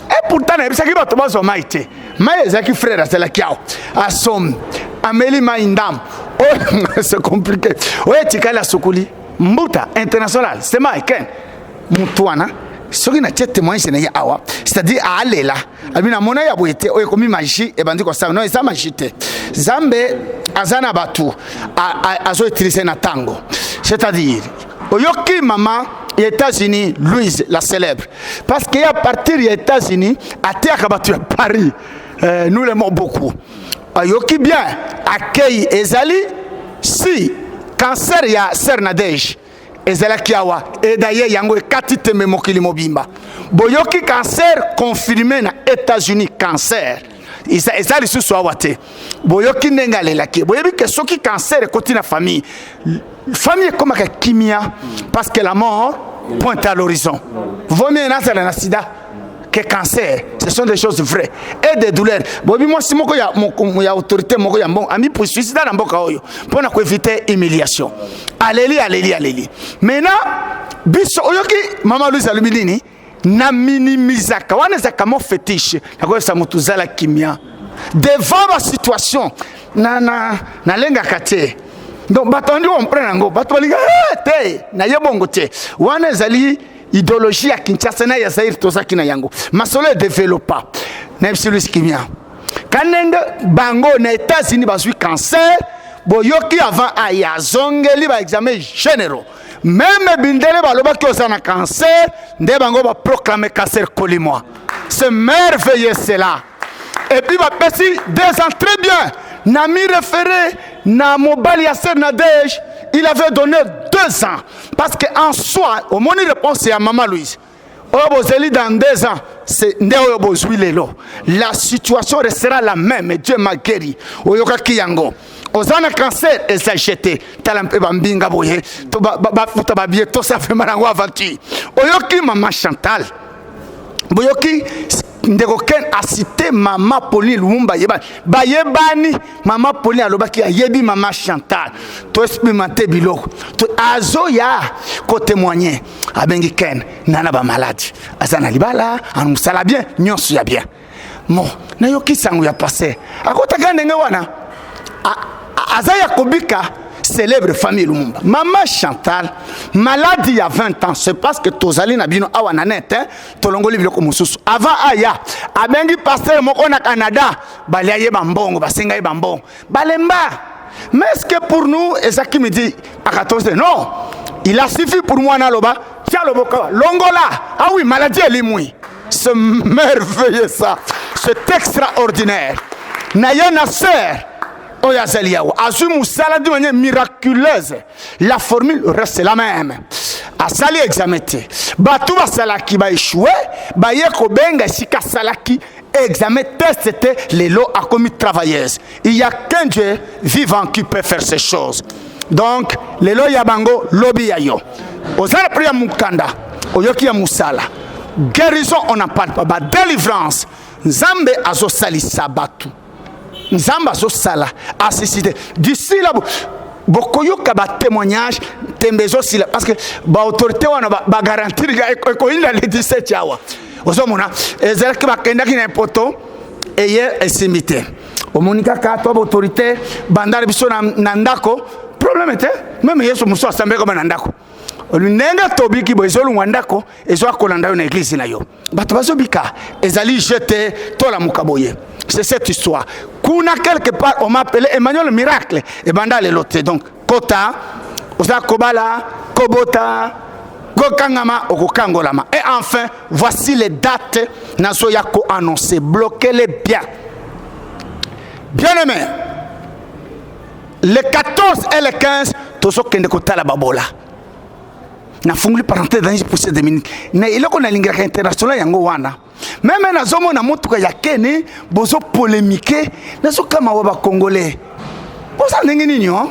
Et pourtant na bisaki bato bazo mai te. Mai ezaki frère azela kiao. Asom Amélie Maindam. Oh c'est compliqué. Oye tikala sokuli. Mbuta international, c'est moi ken mutwana soki na tete témoin c'est na awa, c'est-à-dire à aller là abina mona ya boyete oye komi magie e bandi ko sa non ça magie te Zambe azana batu azo utiliser na tango, c'est-à-dire oyoki mama les États-Unis Louise la célèbre parce qu'à partir des États-Unis à terre batu à Paris nous l'aimons beaucoup. Oyoki bien accueil ezali si cancer ya Sernadej ezalaki awa edaye yango ekati tembe mokili mobimba boyoki cancer confirmé na États-Unis cancer eza lisusu awa te boyoki ndenge alelaki boyebi ke soki cancer ekoti na famille ekomaka kimia parce que la mort pointe à l'horizon vaut mieux nazala na sida que cancer, ce sont des choses vraies et des douleurs. Bobi moi si moko ya autorité moko ya bon ami pour suicide na mboka oyo pour na éviter humiliation. Aleli. Maintenant biso oyoki Mama Louise Aluminini na minimizaka wana zaka mo fétiche na ko sa mutuzala kimia devant la situation na lenga kate. Donc batondi on prend ngo batolinga te na yebongo te wana zali idéologie à Kinshasa na ya Zaire tozaki na yango masolo développa na Louise Kimia kanenge bango na États-Unis bazui cancer boyoki avant aya zongeli ba examen généraux même bindele baloba ki osana cancer nde bango ba proclamer cancer colimois c'est merveilleux cela et puis ba pesi 2 ans très bien n'a mis référé na mobile Yasser Nadej il avait donné 2 ans parce qu'en soi au moins une réponse c'est à Maman Louise Obozeli dans 2 ans c'est la situation restera la même et Dieu m'a guéri oyoka kiyango ozana cancer exagéré talampe bambinga boye to ba futa ba bien to ça fait marango aventure oyoki Maman Chantal boyoki ndeko ken a cité Maman Pauline Lumumba bayebani Maman Pauline alobaki ayebi Maman Chantal to expérimenter biloko to azoya ko témoigner abengi ken nana ba malade azana libala an musala bien nyonso ya bien mo na yoki sangu ya passé akotaka ndenge wana azaya kobika célèbre famille Lumumba. Maman Chantal, malade il y a 20 ans, c'est parce que Tozali Nabino Awananet, Tolongoli Biloko Moussousou. Avant Aya, Abengi pasteur Moko na Canada, Balaye Bambong, Basengaye Bambong, Balemba. Mais est-ce que pour nous, Ezaki me dit à 14 ans, non, il a suffi pour moi Naloba, tiens le boka, Longola, ah oui, maladie elle est mouille. C'est merveilleux ça, c'est extraordinaire. Nayana sœur. De manière miraculeuse, la formule reste la même. A sali examete. Batu ba salaki ba échoué, ba yeko benga sika salaki examen testé les lots a commis travailleuse. Il y a qu'un Dieu vivant qui peut faire ces choses. Donc les lots yabango lobi yayo. Ozala priya mukanda, oyoki ya musala. Guérison on n'en parle pas, ba délivrance. Nzambe azo sali sabatu. Nzamba zo sala assisté d'ici là bokoyoka ba témoignage tembezo sila parce que ba autorité wana ba garantir ko inda le 17 yawa ozomona ezalaki ba kenda ki na poto eye esimité omonika ka to autorité bandar biso na ndako problème était même yeso muso asambe comme na ndako olunenga tobiki bozolu ndako ezo akolanda na église na yo bato bazobika ezali jeté to la mukaboye. C'est cette histoire. Kuna quelque part, on m'appelait Emmanuel Miracle. Et banda le loté. Donc, Kota, Osa Kobala, Kobota, Gokangama, Okokangolama. Et enfin, voici les dates. Nasoyako annoncé. Bloquez-les bien. Bien aimé. Les 14 et les 15, Toso Kende Kota la Babola. Na funguli parenthèse dans pour ces 2 minutes. Na iloko na linga international yango wana. Même na zomo na motuka ya kene bozo polémiquer na so kama wa congolais. Boza ndenge nini ho?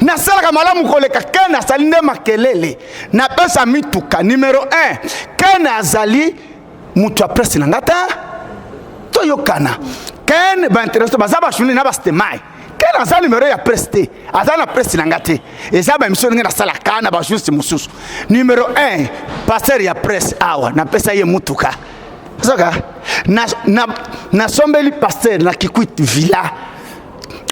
Na sala kama la mukoleka kena salinde makelele. Na pesa mituka numéro 1. Kena azali mutu presse na ngata. Toyokana. Ken ba intéressé bazaba shuni na bastemai. Quel est le numéro ya presté? Azana presse nangate. Et ça ba mission ngena sala kana ba juste mususu. Numéro 1, pasteur ya presse awa na pesa ye mutuka. Soka na sombeli pasteur na Kikwit villa.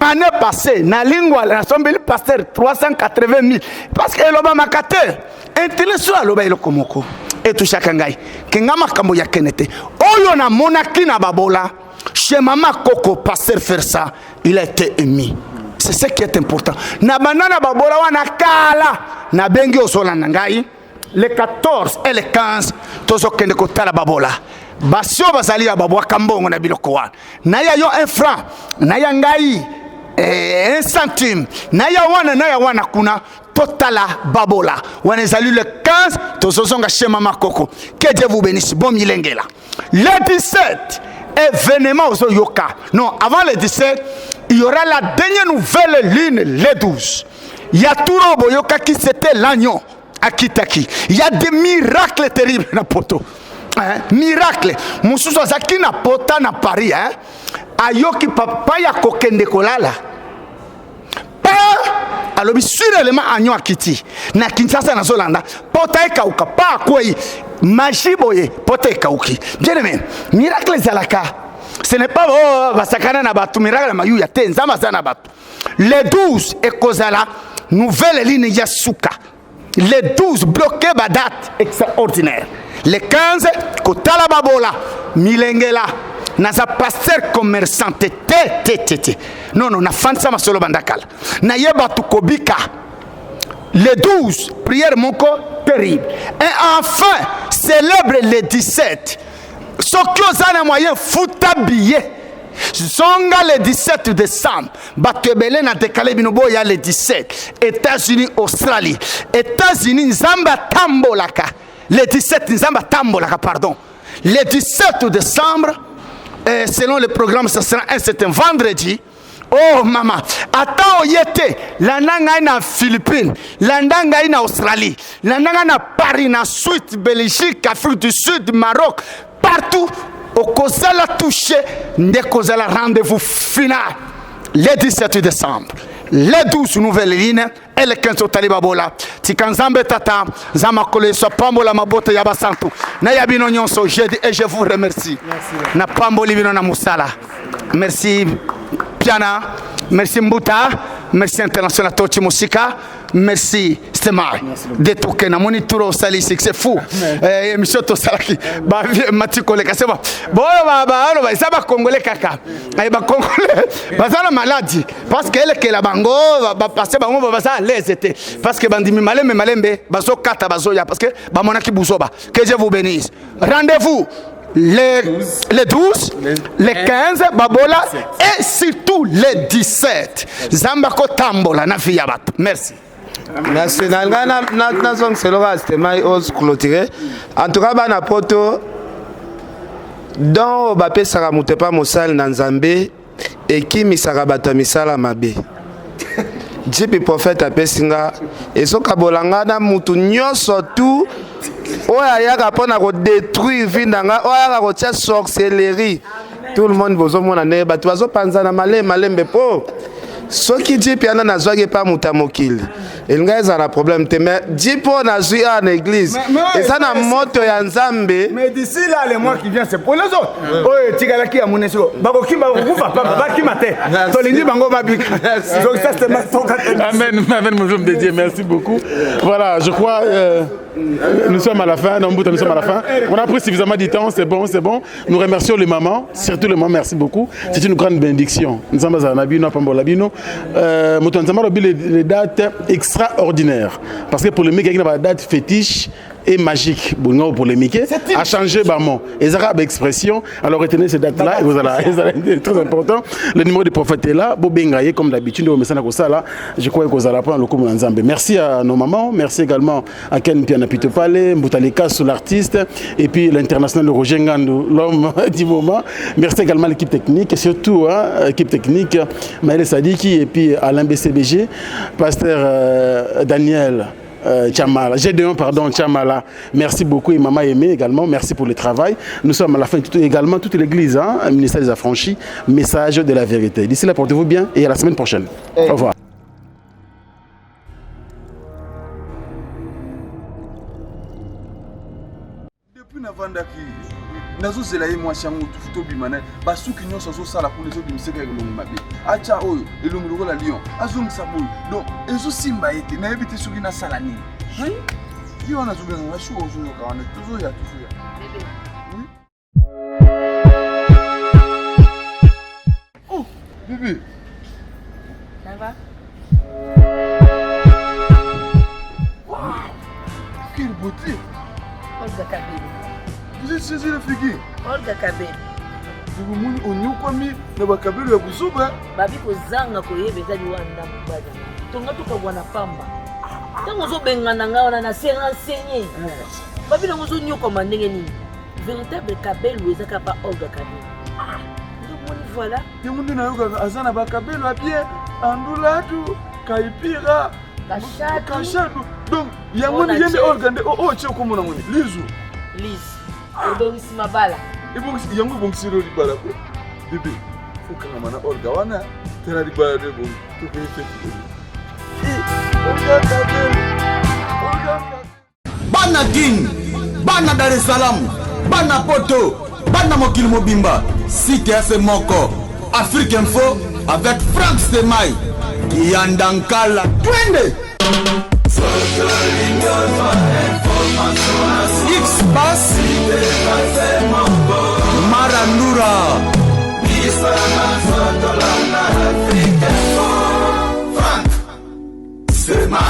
Année passée na lingwa na sombeli pasteur 380 000 parce que eloba makate. Intellectuel loba ilokomoko. Et tout chacun ngai. Kengama kambo ya kenete. Oyo na monaki na babola. Chez Maman Koko, pasteur faire ça, il a été émis. C'est ce qui est important. Na banana babola wana kala na bengi osola nangai les 14 et les 15 tozo kende kotala babola. Basio bazali ya babwa kambongo na biloko wana. Na ya yo 1 franc, na ya ngai 1 centime, na ya wana kuna totala babola. On est allé le 15, tozozonga chez Mama Coco. Que Dieu vous bénisse. Bon milengela. Le 17, événement aux Yoka. Non, avant le 17, il y aura la dernière nouvelle ligne, le 12. Il y a Touro Boyoka qui c'était l'agneau à Kitaki. Il y a des miracles terribles na poto. Miracle. Moussou Zaki na pota na Paris. Ayoki papa ya kokende kolala. Alors, sûrement, agneau à Kiti. Na Kinshasa na Zolanda. Pota e kauka. Pa koi. Magie boye. Pota e kauki. Bien aimé. Miracle zalaka. Ce n'est pas basakana na batu. Miracle mayu ya te. Nzama zana batu. Le 12 et kozala. Nouvelle ligne Yasuka. Le 12 bloqué ba date extraordinaire. Le 15 kotala babola. Milengela. Naza pasteur commerçant non na fansa masolo bandakala na yeba tukobika le 12 prière moko terrible et enfin célèbre le 17 sokiozana moyen futa billet zonga le 17 décembre batebele na décalé binobo ya le 17 États-Unis Australie États-Unis nzamba tambolaka le 17 nzamba tambolaka pardon le 17 décembre. Selon le programme, ça sera un certain vendredi. Oh maman, attends, yete, la nanga ina Philippines, la nanga ina Australie, la nanga na Paris, na Suisse, Belgique, Afrique du Sud, Maroc, partout, au Kozala touché, ne Kozala rendez-vous final, le 17 décembre. Les 12 nouvelles lignes et les 15 au Talibabola. Tikanzambe tata, Zamakole, so Pambola Mabote Yabasantu. Na yabino nyonso, et je vous remercie. Na Pamboli bino na Musala. Merci Piana, merci Mbuta, merci International Tochi Musika, merci Stemai. De tout que na monitoro sali c'est fou. Émission to salaki. Ba matikole kaseba. Bon ba ça va congolais kaka. Ay ba congolais. Ba ça la maladie parce que elle que la bango ba passer bango ba ça les était parce que bandimi malembe bazo kata bazo ya parce que ba monaki buzoba. Que Dieu vous bénisse. Rendez-vous le 12, le 15, Babola et surtout le 17. Zambako Tambola, na Fiyabat. Merci. Merci. En tout cas, bana poto dans Bapé Saramutepa Mosal Nanzambe et qui misarabata misala mabe. Jipi prophète apesinga et so kabolanga na mutu nyoso tout. Oya yaka pona ko détruire vindanga oya ko tia sorcellerie. Tout le monde bozo mona ne batu bazo panzana malembe po. Soki Jipi ana nazwaki pa mutamokili. Elinga eza na problème te mais Jipi na zui en église. Et ça na moto ya Nzambe. Mais d'ici là les mois qui viennent c'est pour les autres. Oh tigalaki ya muneso. Bako kimba kufa papa kimate. Tolindi bango babik. Donc ça c'est ma Amen, amen mon homme de Dieu, merci beaucoup. Voilà, je crois nous sommes à la fin, nous sommes à la fin. On a pris suffisamment de temps, c'est bon, c'est bon. Nous remercions les mamans, surtout les mamans, merci beaucoup. C'est une grande bénédiction. Nous sommes à Nabino, Pambolabino. Nous avons les dates extraordinaires. Parce que pour le mec, il y a une date fétiche et magique. Pour les Mickey, a changé bamon. Les arabes expression. Alors retenez ces dates-là. C'est très important. Le numéro du prophète est là. Bobengaye comme d'habitude. Je crois que vous allez prendre le coup de Nzambe. Merci à nos mamans. Merci également à Ken Piana Pitopale, Mboutaleka sur l'artiste. Et puis l'international Roger Ngandou, l'homme du moment. Merci également à l'équipe technique. Et surtout l'équipe technique, Maëlle Sadiki et puis Alain BCBG, pasteur Daniel. Tchamala, Gédéon, pardon, Tchamala. Merci beaucoup et Maman Aimé également. Merci pour le travail. Nous sommes à la fin également toute l'église, un ministère des Affranchis, message de la vérité. D'ici là, portez-vous bien et à la semaine prochaine. Au revoir. Depuis Navandaki, nazo zelaye mwashangu tufuto bimana basuki nyonso zo sala pour les autres bimiseka elongo mabe acha oyo elongo lokola lion azong saboy donc ezo simba ete na yebite suki na sala nini oui yo na zubenga na shu ozo yo kawana toujours ya oui oh bébé ça va wow quelle beauté Olga Kabeli. Vous êtes saisi la figure Olga Kabeli. Vous m'avez on kwami na bakabeli ya buzuba. Babi ko zanga ko yebe zali wanda mbada. Tonga tuka bwana pamba. ntango ozobengana nga wana na se renseigné babi nango ozonyokoma ndenge nini véritable kabelo ezaka pa Olga Kabelo ndomoni voilà yango nde nayokaka aza na bakabelo abie andulatu kaipira kashadu donc yango nde yende Olga nde oyo tie okomona ngoni lizu ebongisi mabala yango ebongisiro libala ko bebe fokangama na Olga wana tena libala nde ebongi tokoyefeti Bana King, Bana Dar es Salaam, Bana Poto, Bana Mokili Mobimba, Cité Moko, Afrique Info avec Franck Stemai, Yandankala, Twende. X-Bass, Marandura, Franck Stemai.